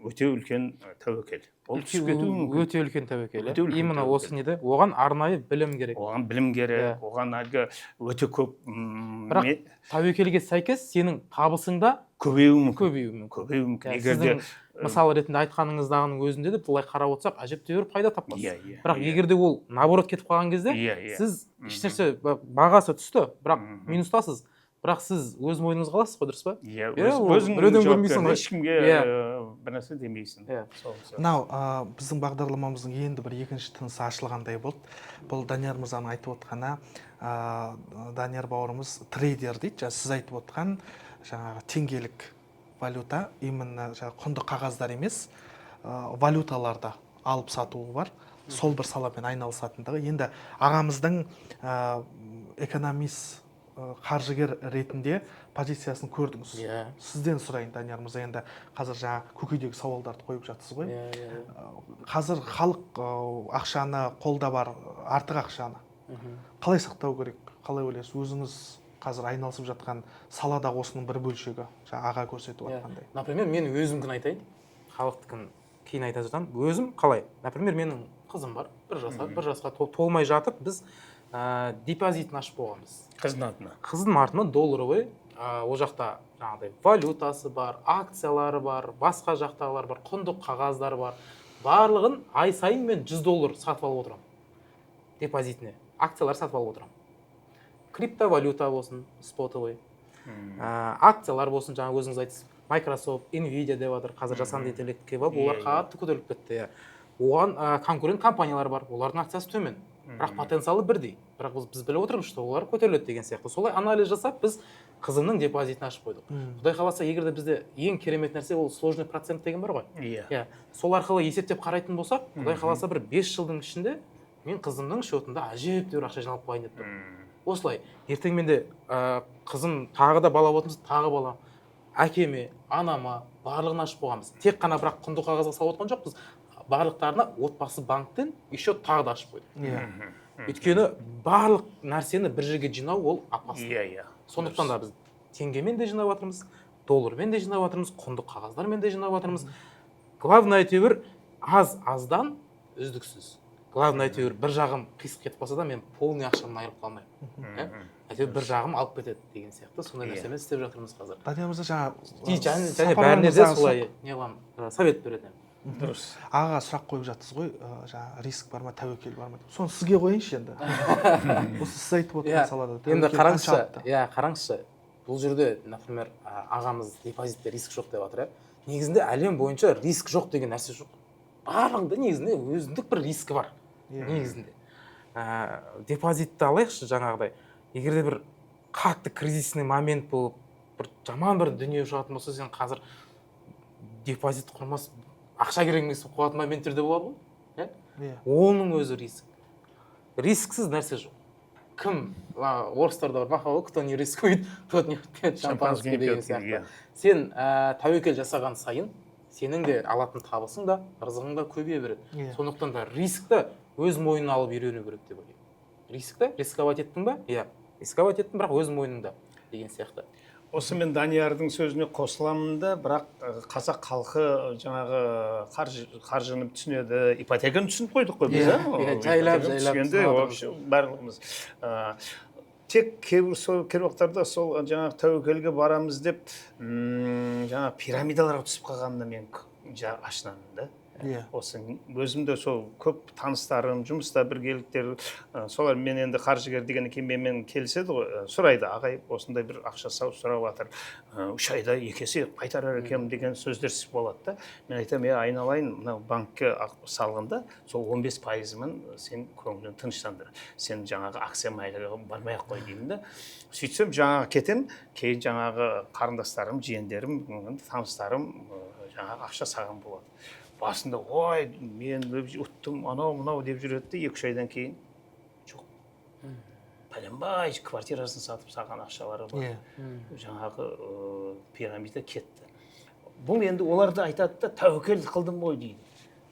өте үлкен тәуекел. Ол түсіп кетуі мүмкін. Өте үлкен тәуекел. Именно осы неде? Оған арнайы білім керек. Оған білім керек, оған әлгі өте көп. Бірақ тәуекелге сәйкес сенің табысыңда көбеюі мүмкін. Сіздің мысал ретінде айтқаныңыздағының өзінде де былай қарап отырсақ, әжептәуір пайда таппасыз. Бірақ егерде ол наоборот кетіп қалған кезде, сіз ешнәрсе бағасы түсті, бірақ минустасыз. Бірақ сіз өз мойныңызға аласыз ғой, дұрыс па? Біреуден көрмейсің ғой. Ешкімге бір нәрсе демейсің. Мынау біздің бағдарламамыздың енді бір екінші тынысы ашылғандай болды. Бұл Данияр мырзаның айтып отқаны, Данияр бауырымыз трейдер дейді, сіз айтып отқан жаңағы теңгелік валюта, именно құнды қағаздар емес, валюталарда алып сатуы бар. Сол бір саламен айналысатындығы. Енді ағамыздың экономист, қаржыгер ретінде позициясын көрдіңіз. Сізден сұрайын, Данияр мырза, енді қазір жаңа көкейдегі сауалдарды қойып жатсыз ғой. Қазір халық ақшаны, қолда бар артық ақшаны қалай сақтау керек? Қалай ойлайсыз? Өзіңіз қазір айналысып жатқан салада осының бір бөлшегі, аға көрсетіп жатқандай. Например, мен өзімкін айтайын, халықтікін кейін айта жатам. Өзім қалай? Например, менің қызым бар, бір жасқа толмай жатып, біз депозитін ашып болғанбыз. Қыздың артына долларовый, ол жақта жаңағыдай валютасы бар, акциялары бар, басқа жақтағылар бар, құндық қағаздары бар. Барлығын ай сайын мен $100 сатып алып отырам. Депозитіне акциялар сатып алып отырам. Криптовалюта болсын, спотовый, акциялар болсын, жаңа өзіңіз айтсыз, Microsoft, Nvidia деп жатыр, қазір жасанды интеллектке барып, олар Иә, қатты көтеріліп кетті. Иә. Оған конкурент компаниялар бар, олардың акциясы төмен, бірақ потенциалы бірдей. Бірақ біз біліп отырмыз, что олар көтеріледі деген сияқты. Солай анализ жасап, біз қызымның депозитін ашып қойдық. Құдай қаласа, егер де бізде ең керемет нәрсе ол сложный процент деген бар ғой. Иә. Сол арқылы есептеп қарайтын болсақ, Құдай қаласа бір 5 жылдың ішінде мен қызымның счетында әжептәуір ақша жиналып қояйын деп тұрмын. Осылай, ертең менде қызым тағы да бала болатын болса, тағы бала, әкеме, анама, барлығын ашып қойғанбыз. Тек қана бірақ құнды қағазға салып отқан жоқпыз. Барлықтарына отбасы банктен еще тағы да ашып қойдық. Өйткені барлық нәрсені бір жерге жинау ол опасно. Сондықтан да біз теңгемен де жинап жатырмыз, доллармен де жинап жатырмыз, құнды қағаздармен де жинап жатырмыз. Главное әйтеуір аздан үздіксіз. Главное әйтеуір бір жағым қисық кетіп қалса да мен полный ақшамнан айырылып қалмаймын. Әйтеуір бір жағым алып кетеді деген сияқты сондай нәрсемен істеп жатырмыз қазір. Данияр мырза жаңа және бәріне де солай совет береді. Дұрыс. Аға сұрақ қойып жатсыз ғой, жаңа риск бар ма, тәуекел бар ма деп. Соны сізге қойыңызшы енді. Осы сіз айтып отырған салада. Енді қараңызшы, бұл жерде, например, ағамыз депозитте риск жоқ деп жатыр. Негізінде әлем бойынша риск жоқ деген нәрсе жоқ. Барлығында негізінде өзіндік бір рискі бар. Негізінде. Депозитті алайықшы жаңағыдай. Егер де бір қатты кризисный момент болып, бір жаман бір дүние шығатын болса, сен қазір депозит құрмас, ақша керек емес болып қалатын моменттер де болады ғой. Оның өзі риск. Рисксіз нәрсе жоқ. Кім? Орыстарда бар мақал, кто не рискует, тот не пьет шампанский деген сияқты. Сен тәуекел жасаған сайын, сенің де алатын табысың да, ырзығың да көбейе береді. Сондықтан да рискті өз мойнына алып үйрену керек деп ойлаймын. Рискті рисковать еттің ба? Иә, рисковать еттің, бірақ өз мойныңда деген сияқты. Осы мен Даниярдың сөзіне қосыламын да, бірақ қазақ халқы жаңағы қаржыны түсінеді, ипотеканы түсініп қойдық қой біз, жайлап барлығымыз. Тек кейбір уақыттарда сол жаңағы тәуекелге барамыз деп, жаңағы пирамидаларға түсіп қалғанына мен ашынамын да. Осы өзімде сол көп таныстарым, жұмыста біргеліктер, солар мен енді қаржыгер деген кемемен келіседі ғой, сұрайды, ағай, осындай бір ақша сұрап жатыр, 3 айда 2 есе қайтарар екенмін деген сөздер болады да. Мен айтамын, айналайын, мынау банкке салғанда сол 15%-ын сен көңілін тыныштандыр. Сен жаңағы акция майлыға бармай-ақ қой деймін да. Сөйтсем жаңағы кетем, кейін жаңағы қарындастарым, жиендерім, таныстарым жаңағы ақша саған болады. Басында, ой, мен ұттым, анау деп жүреді, 2-3 айдан кейін жоқ. Пәленбай квартирасын сатып саған ақшалары бар. Жаңағы пирамида кетті. Бұл енді оларды айтады да, тәуекел қылдым ғой дейді.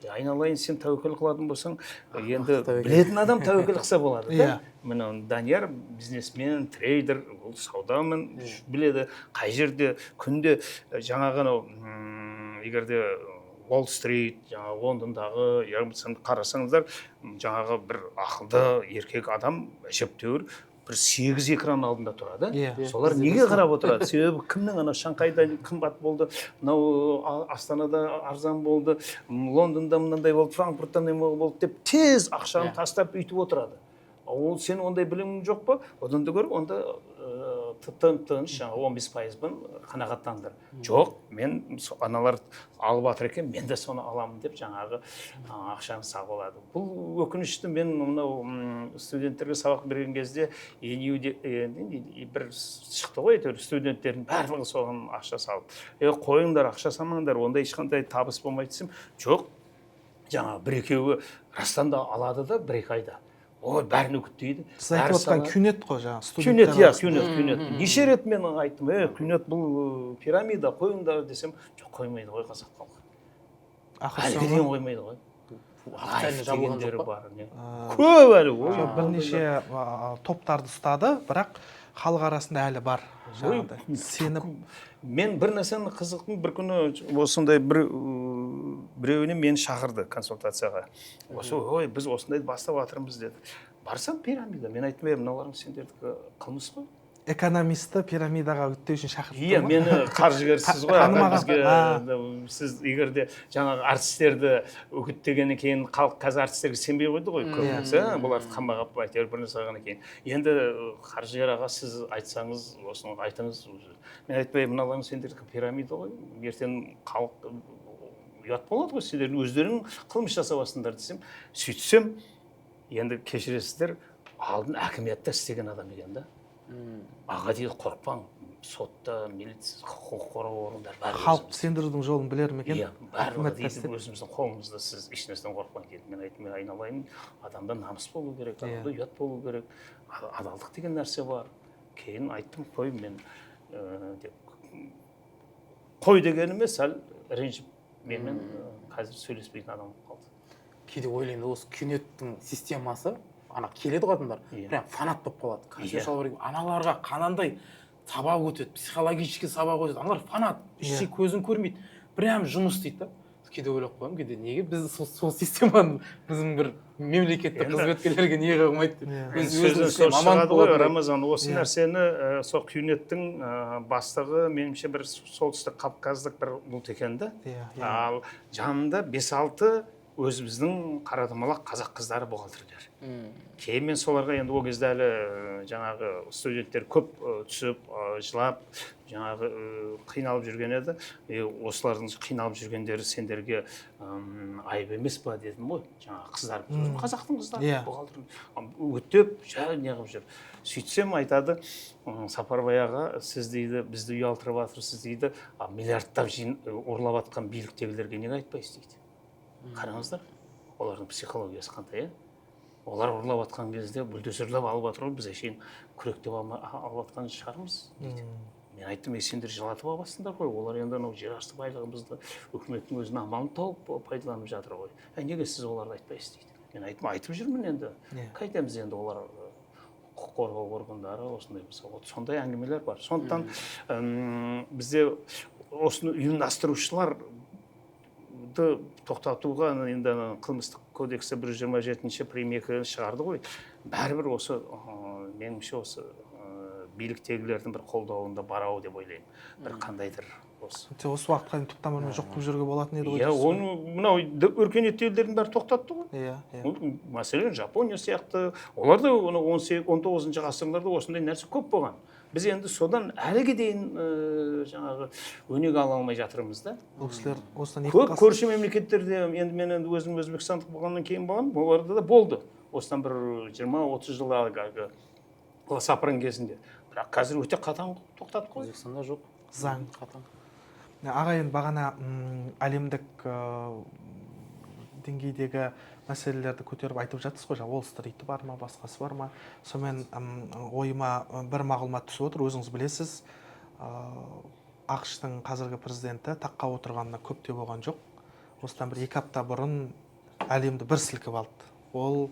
Айналайын, сен тәуекел қылатын болсаң, енді білетін адам тәуекел қылса болады. Мына Данияр бизнесмен, трейдер, ол саудамен біледі, қай жерде күнде жаңағы егерде Уолл-стрит, жаңағы Лондондағы, қарасаңыздар, жаңағы бір ақылды еркек адам, әжептәуір бір 8 экран алдында тұрады. Солар неге қарап отырады? Себебі кімнің ана Шанхайда қымбат болды, мынау Астанада арзан болды, Лондонда мынандай болды, Франкфуртта болды деп тез ақшаны тастап үйтіп отырады. Ол сен ондай білімің жоқ па? Одан да көріп, онда тыныш, 15%-бен қанағаттандыр. Жоқ, мен аналар алып жатыр екен, мен де соны аламын деп жаңағы ақшаны сақ болады. Бұл өкінішті мен мынау студенттерге сабақ берген кезде бір шықты ғой, студенттердің барлығы соған ақша салып. Қойыңдар, ақша салмаңдар, онда ешқандай табыс болмайды десем, жоқ, жаңағы бір-екеуі растан да алады да 1-2 айда. Ой, бәрін үгіттейді. Сіз айтып отқан күнет қой жаңағы студенттер. Күнет. Неше рет мен айттым, күнет бұл пирамида, қойыңдар десем, жоқ, қоймайды ғой қазақ халқы. Әлге дейін қоймайды ғой. Лайф дегендері бар. Көп әлі. Бірнеше топтарды ұстады, бірақ халық арасында әлі бар. Сеніп. Мен бір нәрсені қызықтым, бір күні осындай біреуіне мені шақырды консультацияға. Ой, біз осындай бастап жатырмыз деді. Барсам пирамида. Мен айттым, мыналарың сендердікі қылмыс қой. экономистті пирамидаға үгіттеу үшін шақырып Иә, мені қаржыгерсіз ғой, Ханым аға, аға. бізге сіз егер де жаңағы артистерді үгіттегеннен кейін халық қазір артистерге сенбей қойды ғой көбісі, бұларды қамбағап әйтеуір бір нәрсе қылғаннан кейін. Енді қаржыгер аға, сіз айтсаңыз, осыны айтыңыз. Мен айтпаймын, мыналарың сендердікі пирамида ғой, ертең халық ұят болады ғой, сендер өздерің қылмыс жасаватсыңдар десем, сөйтсем, енді кешіресіздер, алдын әкіметте істеген адам екен да. Аға дейді, қорықпаң, сотта, милиция, құқық қорғау органдары бәрі халық сендірудің жолын білер ме екен? Иә, бәрі дейді, өзіміздің қолымызда, сіз ешнәрседен қорықпаң дейді. Мен айттым, мен айналайын, адамда намыс болу керек, адамда ұят болу керек, адалдық деген нәрсе бар. Кейін айттым, қой, мен қой дегеніме сәл ренжіп, менімен қазір сөйлеспейтін адам болып қалды. Кейде ойлаймын, осы кинеттің системасы, ана келеді ғой адамдар, прям фанат болып қалады. Концерт шалбар киіп, аналарға қанандай сабақ өтеді, психологический сабақ өтеді. Аналар фанат, ештеңе көзін көрмейді, прям жұмыс істейді да. Кейде ойлап қоямын, кейде неге біз сол системаны біздің бір мемлекеттік қызметкерлерге неге қоймайды деп. Сөздің шығады ғой, Рамазан, осы нәрсені сол Кюнеттің бастығы, меніңше бір солтүстік кавказдық бір ұлт екен да. Ал жанында 5-6 өзіміздің қарадымалақ қазақ қыздары бухгалтерлер. Кейін мен соларға енді ол кезде әлі жаңағы студенттер көп түсіп, жылап, жаңағы қиналып жүрген еді. Осылардың қиналып жүргендері сендерге айып емес па дедім ғой. Жаңағы қыздар, қазақтың қыздары бухгалтер өттеп, неғып жүр. Сөйтсем айтады, Сапарбай аға, сіз дейді, бізді ұялтырып жатырсыз дейді, миллиардтап ұрлап жатқан биліктегілерге неге айтпайсыз дейді. Қараңыздар, олардың психологиясы қандай, олар ұрлап атқан кезде бульдозерлеп алып жатыр ғой, біз әшейін күректеп алып атқан шығармыз дейді. Мен айттым, сендер жылатып аласыңдар ғой, олар енді жерасты байлығымызды үкіметтің өзінің амалын тауып пайдаланып жатыр ғой. Неге сіз оларды айтпайсыз дейді. Мен айттым, айтып жүрмін енді. Қайтеміз енді олар құқық қорғау органдары осындай сондай әңгімелер бар. Сондықтан бізде осыны ұйымдастырушылар тоқтатуға енді қылмыстық кодексі 127-ші прим. 2 шығарды ғой. Бәрібір осы меніңше осы биліктегілердің бір қолдауында барау деп ойлаймын. Бір қандайдыр осы. Осы уақытқа дейін түптамырмен жоқ қылып жүруге болатын еді ғой. Иә, оны мынау өркениетті елдердің бәрі тоқтатты ғой. Иә. Мәселен, Жапония сияқты, олар да 19-19 ғасырларда осындай нәрсе көп болған. Біз енді содан әліге дейін жаңағы өнеге ала алмай жатырмыз да. Бұл кісілер осыдан көп көрші мемлекеттерде, енді мен өзім Өзбекстандық болғаннан кейін болған, оларда да болды. Осыдан бір 20-30 жылдағы сапарың кезінде. Бірақ қазір өте қатаң тоқтатып қойды. Өзбекстанда жоқ. Заң қатаң. Аға, енді бағана әлемдік деңгейдегі мәселелерді көтеріп айтып жатсыз ғой, Уолл Стриті бар ма, басқасы бар ма? Сонымен ойыма бір мағлұмат түсіп отыр, өзіңіз білесіз, ақш-тың қазіргі президенті таққа отырғанына көп те болған жоқ. Осыдан бір 2 апта бұрын әлемді бір сілкіп алды. Ол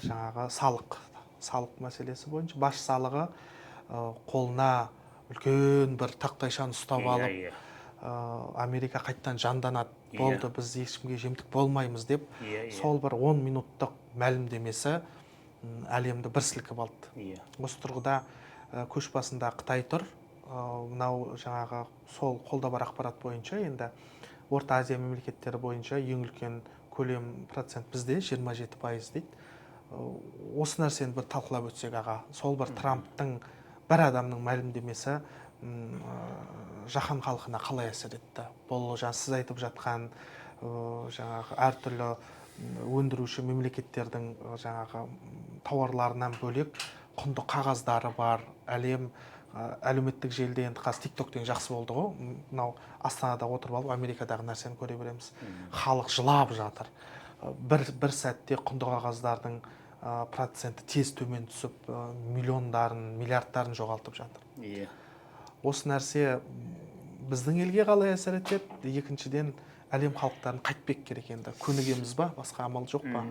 жаңағы салық мәселесі бойынша баш салығы қолына үлкен бір тақтайшаны ұстап алып, Америка қайттан жанданады, болды, біз ешкімге жемтік болмаймыз деп, сол бір 10 минуттық мәлімдемесі әлемді бір сілкіп алды. Осы тұрғыда көш басында Қытай тұр. Мынау жаңағы сол қолда бар ақпарат бойынша, енді Орта Азия мемлекеттері бойынша ең үлкен көлем процент бізде 27% дейді. Осы нәрсені бір талқылап өтсек аға, сол бір Трамптың бір адамның мәлімдемесі жаһан халқына қалай әсер етті? Бұл сіз айтып жатқан жаңағы әртүрлі өндіруші мемлекеттердің жаңағы тауарларынан бөлек құнды қағаздары бар. Әлеуметтік желіде енді қазір TikTok-тен жақсы болды ғой. Мынау Астанада отырып алып Америкадағы нәрсені көре береміз. Халық жылап жатыр. Бір сәтте құнды қағаздардың проценті тез төмен түсіп, миллиондарын, миллиардтарын жоғалтып жатыр. Осы нәрсе біздің елге қалай әсер етеді? Екіншіден, әлем халықтарын қайтпек керек енді. Көнігеміз ба, басқа амал жоқ па?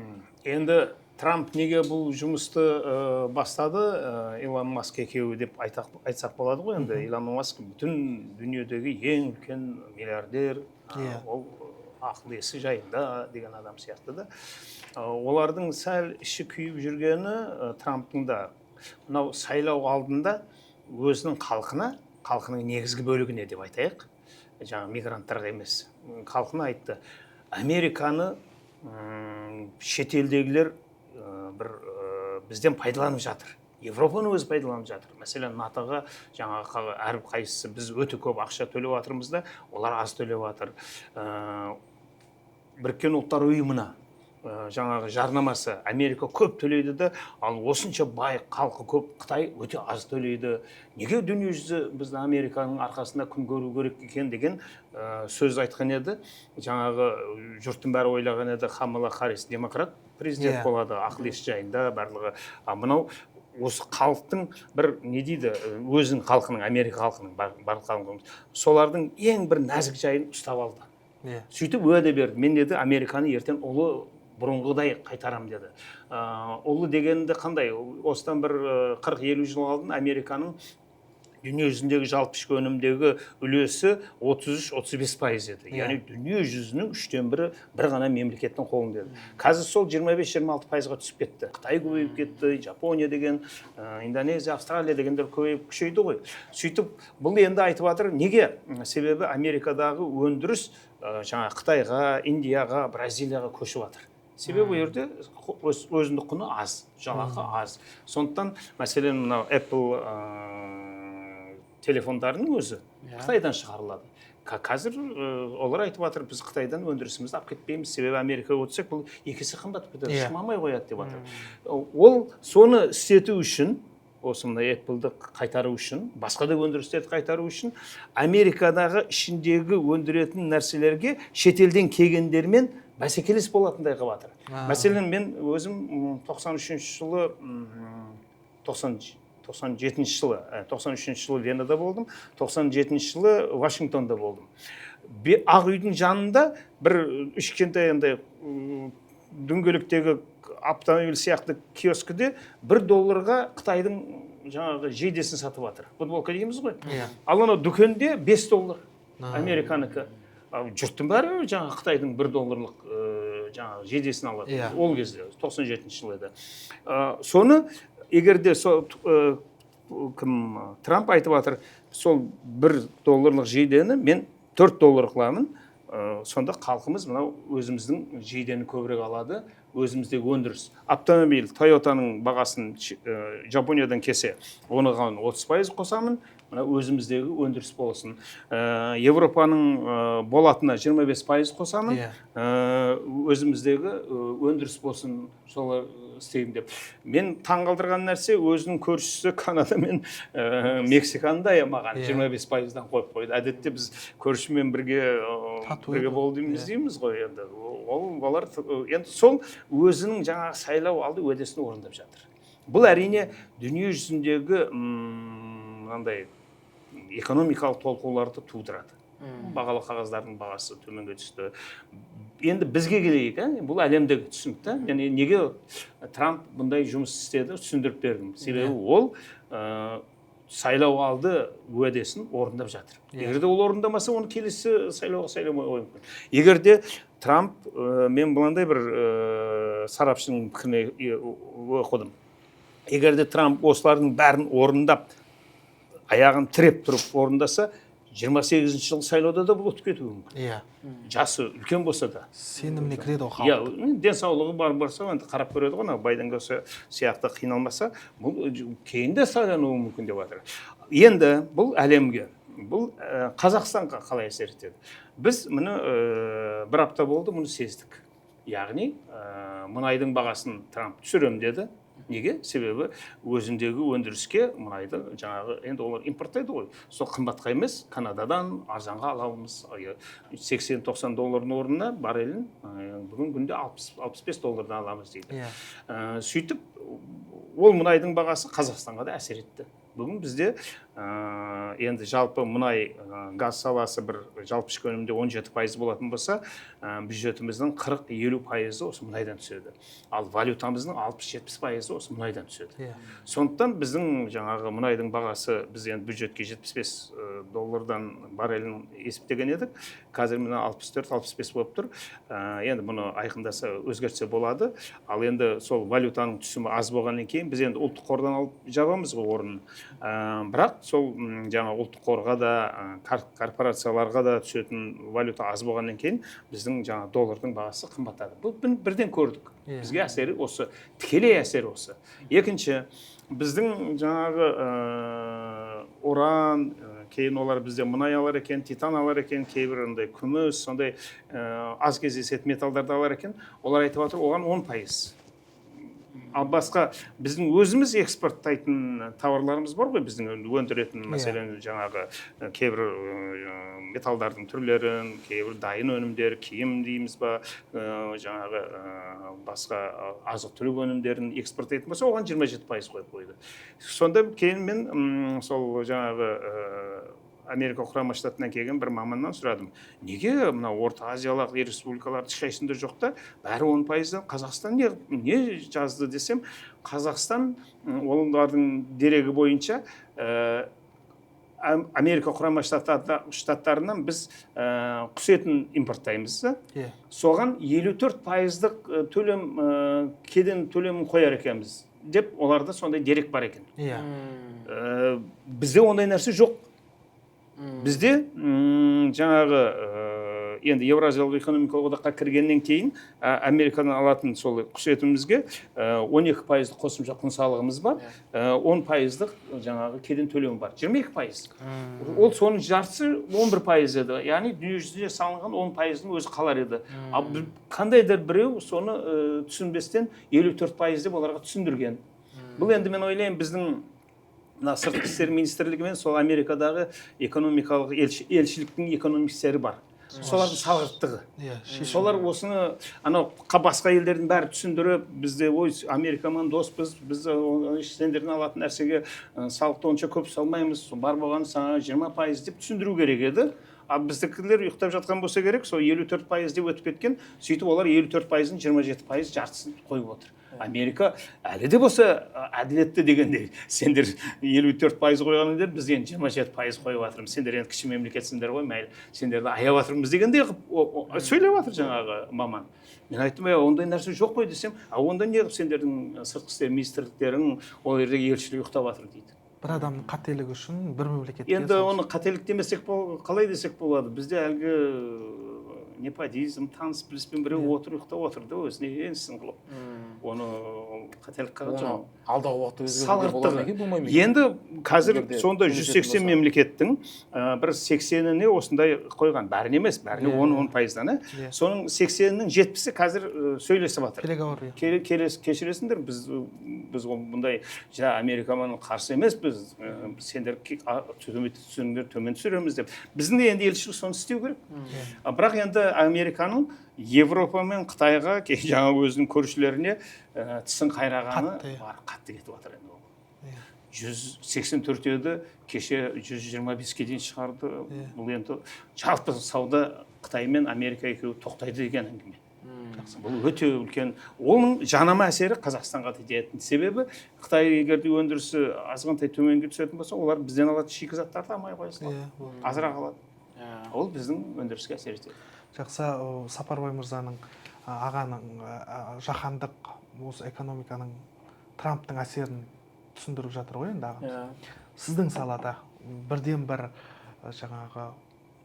Енді Трамп неге бұл жұмысты бастады? Илон Маск екеуі деп айтсақ болады ғой. Енді Илон Маск бүтін дүниедегі ең үлкен миллиардер, ол ақыл есі жайында деген адам сияқты да. Олардың сәл іші күйіп жүргені Трамптың да мынау сайлау алдында өзінің халқының негізгі бөлігіне деп айтайық, жаңа мигранттарға емес, халқына айтты, Американы шетелдегілер бір бізден пайдаланып жатыр. Европаны өзі пайдаланып жатыр. Мәселен, НАТО-ға жаңағы әрқайсысы біз өте көп ақша төлеп жатырмыз да, олар аз төлеп жатыр. Біріккен ұлттар ұйымына жаңағы жарнамасы Америка көп төлейді де, ал осынша бай халқы көп Қытай өте аз төлейді. Неге дүниежүзі бізді Американың арқасында күн көру керек екен деген сөз айтқан еді. Жаңағы жұрттың бәрі ойлаған еді, Камала Харрис демократ президент болады, ақыл-ес жайында барлығы. Мынау осы халықтың бір не дейді, өзінің халқының, Америка халқының барлық халқының, солардың ең бір нәзік жайын ұстап алды. Сөйтіп уәде берді. Мен деді, Американы ертең ұлы бұрынғыдай қайтарам деді. Ұлы дегенді қандай? Осыдан бір 40-50 жыл алдын Американың дүние жүзіндегі жалпы ішкі өнімдегі үлесі 33-35% еді. Яғни дүние жүзінің 3/3 бір ғана мемлекеттің қолында еді. Қазір сол 25-26%-ға түсіп кетті. Қытай көбейіп кетті, Жапония деген, Индонезия, Австралия дегендер көбейіп күшейді ғой. Сөйтіп бұл енді айтып жатыр. Неге? Себебі Америкадағы өндіріс жаңа Қытайға, Индияға, Бразилияға көшіп жатыр. Себебі жерде өзіндік құны аз, жалақы аз. Сондықтан, мәселен, мынау Apple телефондарының өзі Қытайдан шығарылады. Қазір олар айтып жатыр, біз Қытайдан өндірісімізді алып кетпейміз, себебі Америкаға өтсек, бұл екесе қымбат кетеді, шықмай қояды деп жатыр. Ол соны істету үшін, осы мына Apple-ды қайтару үшін, басқа да өндірістерді қайтару үшін, Америкадағы ішіндегі өндіретін нәрселерге шетелден келгендермен бәсекелес болатындай қылып жатыр. Мәселен, мен өзім 93 жылы 93 жылы Венада болдым, 97 жылы Вашингтонда болдым. Ақ үйдің жанында бір кішкентай дөңгелектегі автомобиль сияқты киоскіде $1 Қытайдың жаңағы жейдесін сатып жатыр. Футболка дейміз ғой. Ал ана дүкенде $5 Американыкі. Жұрттың бәрі жаңағы Қытайдың $1 жаңағы жейдесін алады. Ол кезде 97 жыл еді. Соны егерде Трамп айтып жатыр, сол $1 жейдені мен $4 қыламын, сонда халқымыз мынау өзіміздің жейдені көбірек алады, өзіміздегі өндіріс. Автомобиль Toyotаның бағасын Жапониядан кесе, оны 30% қосамын, мына өзіміздегі өндіріс болсын. Европаның болатына 25% қосамын, өзіміздегі өндіріс болсын, солар істеймін деп. Мен таңғалдырған нәрсе, өзінің көршісі Канада мен Мексиканда маған 25%-дан қойып қойды. Әдетте біз көршімен бірге болдымыз дейміз ғой. Олар енді сол өзінің жаңағы сайлау алды уәдесін орындап жатыр. Бұл әрине дүние жүзіндегі экономикалық толқуларды тудырады. Бағалы қағаздардың бағасы төменге түсті. Енді бізге келейік, бұл әлемдегі түсінік. Неге Трамп бұндай жұмыс істеді, түсіндіріп бердім. Себебі ол сайлау алды уәдесін орындап жатыр. Егерде ол орындамаса, оны келесі сайлауға сайламай қоюы мүмкін. Егерде Трамп, мен бұландай бір сарапшының пікіріне оқыдым. Егерде Трамп осылардың бәрін орындап, аяғын тіреп тұрып орындаса, 28 жыл сайлауда да бұл өтіп кетуі мүмкін. Жасы үлкен болса да. Сеніміне кіреді ол халық. Денсаулығы барса, қарап көреді ғой, Байден сияқты қиналмаса, бұл кейінде сайлануы мүмкін деп жатыр. Енді бұл әлемге, бұл Қазақстанға қалай әсер етеді? Біз мұны бір апта болды, мұны сездік. Яғни, мұнайдың бағасын Трамп түсірем деді. Неге? Себебі өзіндегі өндіріске мұнайды жаңағы, енді олар импорттайды ғой. Сол қымбатқа емес, Канададан арзанға аламыз. $80-90 орнына баррелін бүгін күнде $60-65 аламыз дейді. Сөйтіп, ол мұнайдың бағасы Қазақстанға да әсер етті. Бүгін бізде енді жалпы мұнай газ саласы бір жалпы ішкі өнімде 17% болатын болса, бюджетіміздің 40-50% осы мұнайдан түседі. Ал валютамыздың 60-70% осы мұнайдан түседі. Сондықтан біздің жаңағы мұнайдың бағасы, біз енді бюджетке $75 баррелін есептеген едік. Қазір мына 64-65 болып тұр. Енді бұны айқындаса өзгертсе болады. Ал енді сол валютаның түсімі аз болғаннан кейін біз енді ұлттық қордан алып жабамыз ғой орнын. Бірақ сол жаңа ұлттық қорға да корпорацияларға да түсетін валюта аз болғаннан кейін біздің жаңа доллардың бағасы қымбаттады. Бұл бірден көрдік. Бізге әсері осы, тікелей әсері осы. Екінші, біздің жаңағы уран, кейін олар бізде мұнай алар екен, титан алар екен, кейбір андай күміс, сондай аз кездесетін металдарды алар екен. Олар айтып отыр, оған 10%. Ал басқа біздің өзіміз экспорттайтын тауарларымыз бар ғой, біздің өндіретін, мәселен жаңағы кейбір металдардың түрлерін, кейбір дайын өнімдер, киім дейміз ба, жаңағы басқа азық-түлік өнімдерін экспорттайтын болса, оған 27% қойып қойды. Сонда кейін мен сол жаңағы Америка құрама штатынан келген бір маманнан сұрадым. Неге мына Орта Азиялық республикаларды ешқайсында жоқ та, бәрі 10%-дан Қазақстан не жазды десем, Қазақстан олардың дерегі бойынша Америка құрама штаттарынан біз құс етін импорттаймыз. Соған 54%-ық төлем, кеден төлемін қояр екенбіз деп, оларда сондай дерек бар екен. Бізде ондай нәрсе жоқ. Бізде жаңағы енді Евразиялық экономикалық одаққа кіргеннен кейін Америкадан алатын сол құс етімізге 12% қосымша құн салығымыз бар, 10%-ық жаңағы кеден төлемі бар, 22%. Ол соның жартысы 11% еді. Яғни дүниежүзінде салынған 10%-ның өзі қалар еді. Ал қандайда біреу соны түсінбестен 54% деп оларға түсіндірген. Бұл енді мен ойлаймын біздің сыртқы істер министрлігі мен сол Америкадағы экономикалық елшіліктің экономистері бар. Солардың салғырттығы. Солар осыны басқа елдердің бәрі түсіндіріп, бізде ой Америкамен доспыз, біз сендерден алатын нәрсеге салықты онша көп салмаймыз, бар болғаны саған 20% деп түсіндіру керек еді. Ал біздікілер ұйықтап жатқан болса керек, сол 54% деп өтіп кеткен, сөйтіп олар 54%-ын 27% жартысын қойып отыр. Америка әлі де болса әділетті дегендей, сендер 54% қойғаныңдар, біз енді 27% қойып жатырмыз, сендер енді кіші мемлекетсіңдер ғой, мәйлі, сендерді аяп жатырмыз дегендей сөйлеп жатыр жаңағы маман. Мен айттым, ондай нәрсе жоқ қой десем, онда не қылып сендердің сыртқы істер министрліктерің ол жердегі елшілік ұйықтап жатыр дейді. Бір адамның қателігі үшін бір мемлекетке. Енді оны қателік демесек қалай десек болады? Бізде әлгі неподизм, таныс біліспен біреу отыр, ұйықтап отырды, өзіне енсін қылып. Оны қателік қағат. Алдағы уақытта өзгертуге болады ма, болмайды ма? Енді қазір сонда 180 мемлекеттің бір 80-іне осындай қойған. Бәрін емес, бәріне 10%-дан. Соның 80-нің 70-і қазір сөйлесіп жатыр. Кешіресіңдер, біз бұндай Америкамен қарсы емес, біз сендер төмен түсіреміз деп. Біздің де енді елшілік соны істеу керек. Бірақ енді Американың Европа мен Қытайға жаңа өзінің көршілеріне тісін қайрағаны қатты кетіп жатыр енді. 184-еді, кеше 125-ге дейін шығарды. Бұл енді жалпы сауда Қытай мен Америка екеуі тоқтайды деген әңгіме. Бұл өте үлкен. Оның жанама әсері Қазақстанға тиетін. Себебі Қытай егерде өндірісі азғантай төменге түсетін болса, олар бізден алатын шикізаттарды алмай қоя салады. Азырақ алады. Ол біздің өндіріске әсер етеді. Жақсы, Сапарбай мырзаның ағаның жаһандық осы экономиканың Трамптың әсерін түсіндіріп жатыр ғой енді ағамыз. Сіздің салада бірден бір жаңағы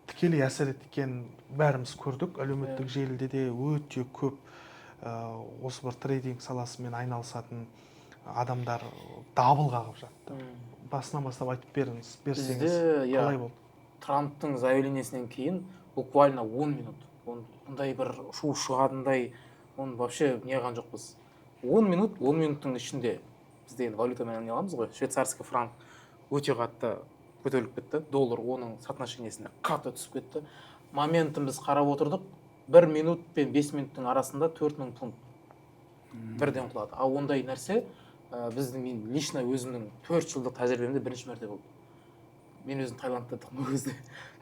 тікелей әсер еткен бәріміз көрдік. Әлеуметтік желіде де өте көп осы бір трейдинг саласымен айналысатын адамдар дабыл қағып жатты. Басынан бастап айтып берсеңіз қалай болды? Трамптың заявлениесінен кейін буквально 10 минут. Ондай бір шу шығатындай, оны вообще неған жоқпыз. 10 минуттың ішінде бізде енді валютамен не аламыз ғой, швейцарский франк өте қатты көтеріліп кетті. Доллар оның соотношениесіне қатты түсіп кетті. Моментін біз қарап отырдық, 1 минут пен 5 минуттың арасында 4000 фунт бірден құлады. Ал ондай нәрсе мен лично өзімнің 4 жылдық тәжірибемде бірінші мәрте болды. Мен өзім Таиландта тұрдым ол кезде.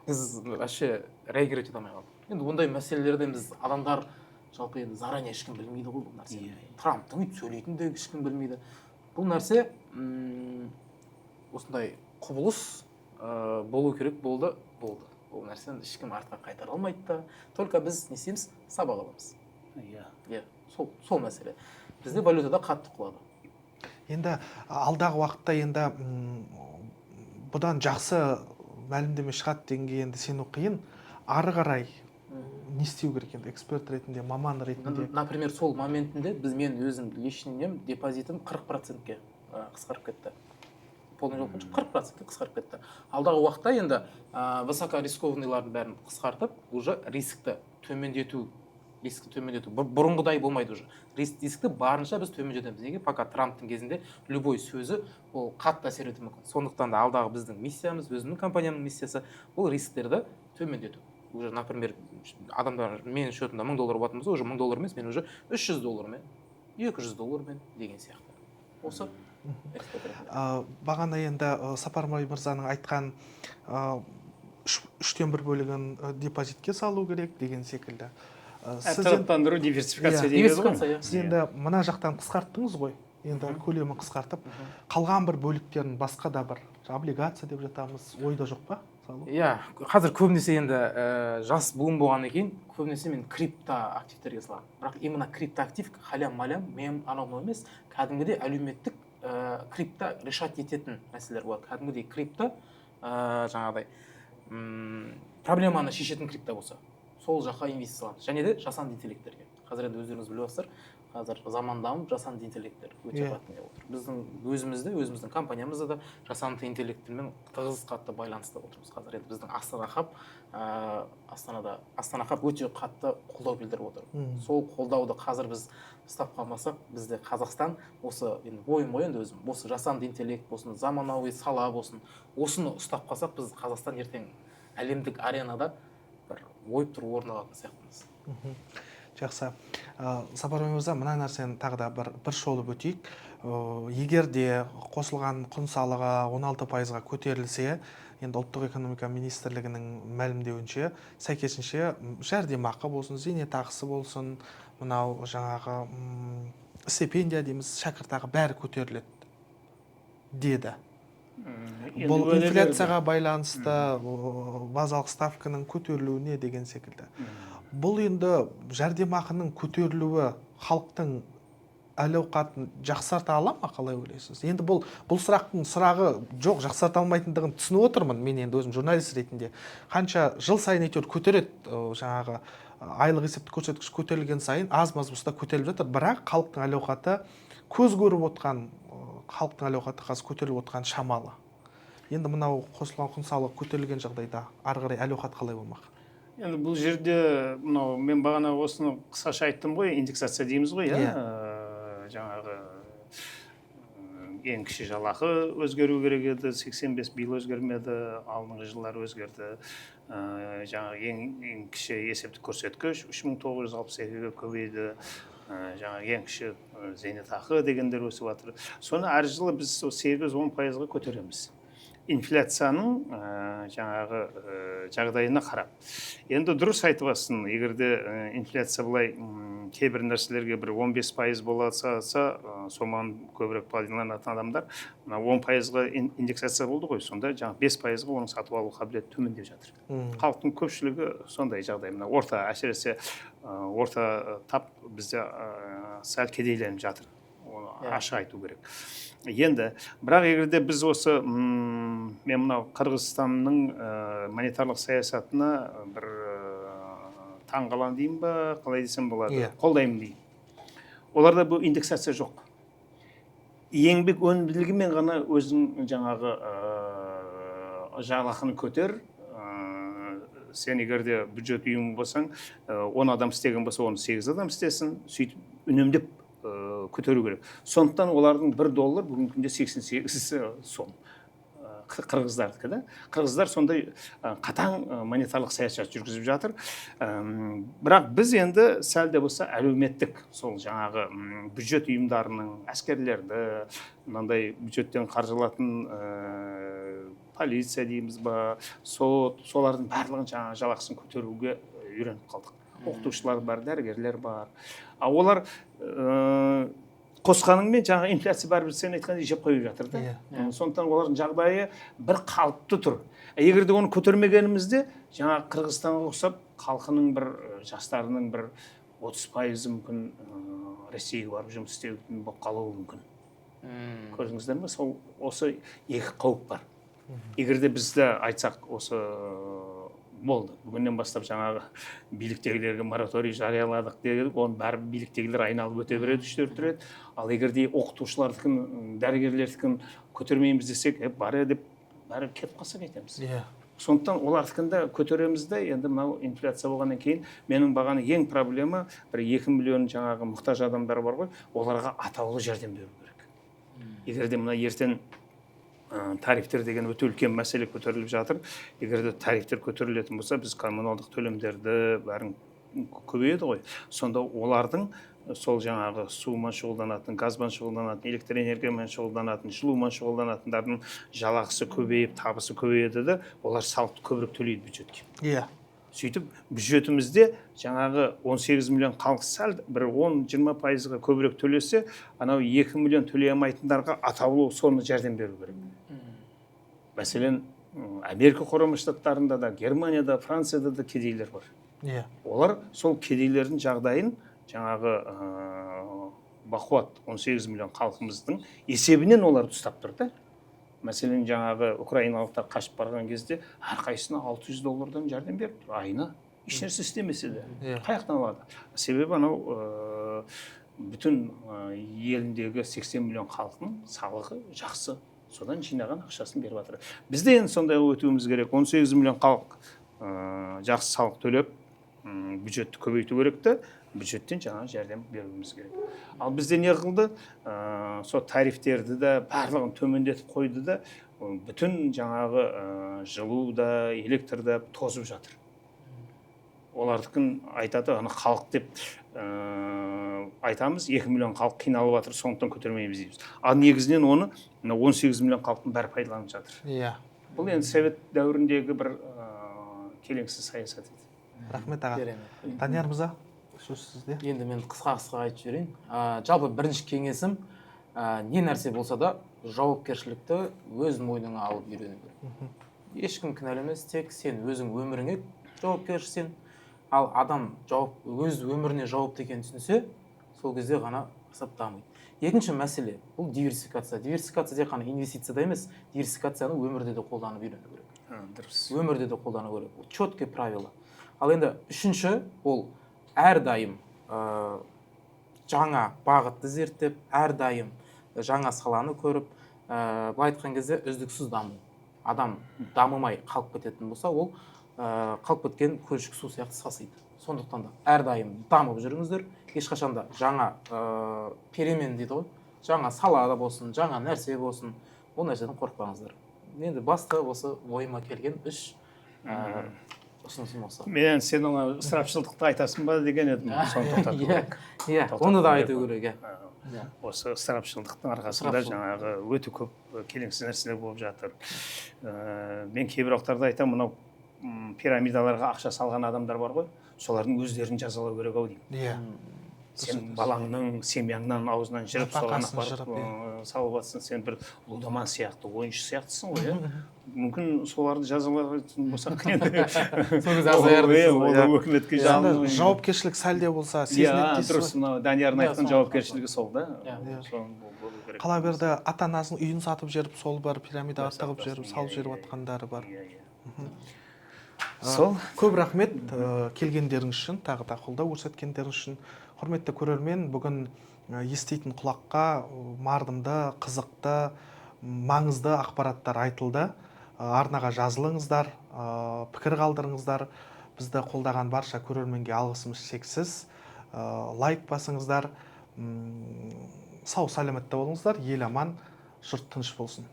Біз вообще реагировать ете алмай қалдық. Енді ондай мәселелерде біз адамдар жалпы енді заранее ешкім білмейді ғой бұл нәрсе. Трамптың сөйлейтін де ешкім білмейді. Бұл нәрсе осындай құбылыс болу керек болды. Ол нәрсені ешкім артқа қайтара алмайды да. Только біз не істейміз? Сабақ аламыз. Сол мәселе. Бізде валютада қатты құлады. Енді алдағы уақытта енді бұдан жақсы мәлімдеме шығады дегенге енді сену қиын. Ары қарай не істеу керек енді эксперт ретінде, маман ретінде? Например, сол моментінде мен өзім личный депозитім 40%-ке қысқарып кетті. Полный жол бойынша 40%-ке қысқарып кетті. Алдағы уақытта енді высокорискованныйлардың бәрін қысқартып, уже рискті төмендету, бұрынғыдай болмайды уже. Рискті барынша біз төмендетеміз. Неге? Пока Трамптың кезінде любой сөзі ол қатты әсер етуі мүмкін. Сондықтан да алдағы біздің миссиямыз, өзімнің компаниямның миссиясы бұл рисктерді төмендету. Уже, например, адамдар менің счетымда $1000 болатын болса, уже $1000 емес, мен уже $300, $200 деген сияқты. Осы бағана енді Сапарбай мырзаның айтқан 1/3 бөлігін депозитке салу керек деген секілді. Әртараптандыру, диверсификация деген ғой. Сіз енді мына жақтан қысқарттыңыз ғой, енді көлемін қысқартып, қалған бір бөліктерін басқа да бір облигация деп жатамыз, ойда жоқ па? Иә, қазір көбінесе енді жас буын болғаннан кейін көбінесе мен крипто активтерге саламын. Бірақ именно крипто актив халям-малям мен анау емес, кәдімгідей әлеуметтік крипто решать ететін мәселелер болады. Кәдімгідей крипто жаңағыдай проблеманы шешетін крипто болса, сол жаққа инвестиция саламыз. Және де жасанды интеллекттерге. Қазір енді өздеріңіз біліп отырсыздар, қазір замандамын жасанды интеллекттер өте қатты отыр. Біздің өзіміздің компаниямызда да жасанды интеллекттермен тығыз қатты байланыста отырмыз. Қазір енді біздің Астана Хаб өте қатты қолдау білдіріп отыр. Сол қолдауды қазір біз ұстап қалмасақ, бізде Қазақстан осы енді ойым енді өзім, осы жасанды интеллект болсын, заманауи сала болсын, осыны ұстап қалсақ, біз Қазақстан ертең әлемдік аренада бір ойып тұрып орын алатын сияқтымыз. Жақсы. Сапарбай мырза, мына нәрсені тағы да бір шолып өтейік. Егер де қосылған құн салығы 16%-ға көтерілсе, енді ұлттық экономика министрлігінің мәлімдеуінше, сәйкесінше жәрдемақы болсын, зейнетақысы болсын, мынау жаңағы стипендия дейміз, шәкіртақы бәрі көтеріледі деді. Бұл инфляцияға байланысты, базалық ставканың көтерілуіне деген секілді. Бұл енді жәрдемақының көтерілуі халықтың әл-ауқатын жақсарта ала ма, қалай ойлайсыз? Енді бұл сұрақтың сұрағы жоқ, жақсарта алмайтындығын түсініп отырмын, мен енді өзім журналист ретінде. Қанша жыл сайын әйтеуір көтереді, жаңағы айлық есептік көрсеткіш көтерілген сайын аз-маз болса да көтеріліп жатыр, бірақ халықтың әл-ауқаты көз көріп отқан, халықтың әл-ауқаты қазір көтеріліп отқан шамалы. Енді мынау қосылған құн салығы көтерілген жағдайда ары қарай әл-ауқат қалай болмақ? Енді бұл жерде мынау мен бағана осыны қысқаша айттым ғой, индексация дейміз ғой, жаңағы ең кіші жалақы өзгеру керек еді, 85 биыл өзгермеді, алдыңғы жылдары өзгерді. Жаңағы ең кіші есептік көрсеткіш 3962-ге көбейді. Жаңағы ең кіші зейнетақы дегендер өсіп жатыр. Соны әр жылы біз 8-10%-ға көтереміз. Инфляцияның жаңағы жағдайына қарап. Енді дұрыс айтып жатсың, егерде инфляция былай кейбір нәрселерге бір 15% болса, соманы көбірек пайдаланатын адамдар 10%-ға индексация болды ғой, сонда жаңағы 5%-ға оның сатып алу қабілеті төмендеп жатыр. Халықтың көпшілігі сондай жағдай. Орта, әсіресе орта тап бізде сәл кедейленіп жатыр. Ашық айту керек. Енді, бірақ егерде біз осы мен мынау Қырғызстанның монетарлық саясатына бір таңғалам деймін ба, қалай десем болады, қолдаймын деймін. Оларда бұл индексация жоқ. Еңбек өнімділігімен ғана өзің жаңағы жалақыны көтер. Сен егерде бюджет ұйымы болсаң, 10 адам істеген болса, оны 8 адам істесін, сөйтіп үнемдеп көтеру керек. Сондықтан олардың $1 бүгінгі күнде 88 сом. Қырғыздардікі да. Қырғыздар сондай қатаң монетарлық саясат жүргізіп жатыр. Бірақ біз енді сәл де болса әлеуметтік, сол жаңағы бюджет ұйымдарының, әскерлерді, мынандай бюджеттен қаржылатын полиция дейміз ба, солардың барлығын жаңағы жалақысын көтеруге үйреніп қалдық. Оқытушылар бар, дәрігерлер бар. Олар қосқаныңмен жаңағы инфляция бәрібір сен айтқандай жеп қойып жатыр да. Сондықтан олардың жағдайы бір қалыпты тұр. Егер де оны көтермегенімізде, жаңағы Қырғызстанға ұқсап, халқының бір жастарының бір 30% мүмкін Ресейге барып жұмыс істейтін болып қалуы мүмкін. Көрдіңіздер ме? Осы екі қауіп бар. егерде бізді айтсақ осы болды бүгіннен бастап жаңағы биліктегілерге мораторий жарияладық дедік, оны бәрі биліктегілер айналып өте береді 3-4 рет. Ал егерде оқытушылардікін, дәрігерлердікін көтермейміз десек, бар деп бәрі кетіп қалса кетеміз. Сондықтан олардікінде көтереміз де, енді мынау инфляция болғаннан кейін менің бағаны ең проблема бір 2 миллион жаңағы мұқтаж адамдар бар ғой, оларға атаулы жәрдем беру керек. Егерде мына ертең тарифтер деген өте үлкен мәселе көтеріліп жатыр. Егерде тарифтер көтерілетін болса, біз коммуналдық төлемдерді бәрін көбейеді ғой. Сонда олардың сол жаңағы сумен шұғылданатын, газбен шұғылданатын, электр энергиямен шұғылданатын, жылумен шұғылданатындардың жалақысы көбейіп, табысы көбейеді де, олар салықты көбірек төлейді бюджетке. Сөйтіп бюджетімізде жаңағы 18 миллион халық сәл бір 10-20%-ға көбірек төлесе, анау 2 миллион төлей алмайтындарға атаулы соны жәрдем беру керек. Мәселен, Америка Құрама Штаттарында да, Германияда, Францияда да кедейлер бар. Олар сол кедейлердің жағдайын жаңағы бақуат 18 миллион халқымыздың есебінен олар ұстап тұрды. Мәселен, жаңағы украиналықтар қашып барған кезде әрқайсысына $600 жәрдем беріп тұр, айына ешнәрсе істемесе де. Қаяқтан алады? Себебі анау бүтін еліндегі 80 миллион халықтың салығы жақсы. Содан жинаған ақшасын беріп жатыр. Бізде енді сондай өтуіміз керек. 18 миллион халық жақсы салық төлеп, бюджетті көбейту керек те, бюджеттен жаңа жәрдем беруіміз керек. Ал бізде не қылды? Сол тарифтерді де барлығын төмендетіп қойды да, бүтін жаңағы жылу да, электр да тозып жатыр. Олардікін айтады, аны халық деп айтамыз, 2 миллион халық қиналып жатыр, сондықтан көтермейміз дейміз. Ал негізінен оны 18 миллион халықтың бәрі пайдаланып жатыр. Бұл енді совет дәуіріндегі бір келеңсіз саясат еді. Рахмет аға. Данияр мырза, сөз сізде. Енді мен қысқа айтып жіберейін. Жалпы бірінші кеңесім, не нәрсе болса да жауапкершілікті өз мойныңа алып үйрену керек. Ешкім кінәлі емес, тек сен өзің өміріңе жауапкершісің. Ал адам өз өміріне жауапты екенін түсінсе, сол кезде ғана жасап дамиды. Екінші мәселе бұл диверсификация. Диверсификация тек қана инвестицияда емес, диверсификацияны өмірде де қолданып үйрену керек. Дұрыс. Өмірде де қолдану керек. Четкий правила. Ал енді үшінші ол әрдайым жаңа бағытты зерттеп, әрдайым жаңа саланы көріп, былай айтқан кезде үздіксіз даму. Адам дамымай қалып кететін болса, ол қалып кеткен көлшік су сияқты сасиды. Сондықтан да әрдайым дамып жүріңіздер. Ешқашанда жаңа перемен дейді ғой, жаңа салада болсын, жаңа нәрсе болсын, ол нәрседен қорықпаңыздар. Енді басты осы ойыма келген үш ұсынысым осы. Мен сен оны ысырапшылдықты айтасың ба деген едім, соны тоқтату керек. Оны да айту керек. Осы ысырапшылдықтың арқасында жаңағы өте көп келеңсіз нәрселер болып жатыр. Мен кейбір уақыттарда айтамын, мынау пирамидаларға ақша салған адамдар бар ғой, солардың өздерін жазалау керек ау деймін. Сен балаңның семьяңнан аузынан жырып соған апарып салып жатсың, сен бір лудоман сияқты, ойыншы сияқтысың ғой, мүмкін соларды жазалайтын болсақ енді ол өкіметке жалыну. Жауапкершілік сәлде болса сезінеді дейсіз ғой. Дұрыс, Даниярдың айтқан жауапкершілігі сол да. Қала берді ата-анасының үйін сатып жеріп, сол бар пирамидаға тығып жеріп, салып жеріп жатқандары бар. Сол. Көп рахмет келгендеріңіз үшін, тағы да қолдау көрсеткендеріңіз үшін. Құрметті көрермен, бүгін еститін құлаққа мардымды, қызықты, маңызды ақпараттар айтылды. Арнаға жазылыңыздар, пікір қалдырыңыздар. Бізді қолдаған барша көрерменге алғысымыз шексіз. Лайк басыңыздар. Сау саламатта болыңыздар. Ел аман, жұрт тыныш болсын.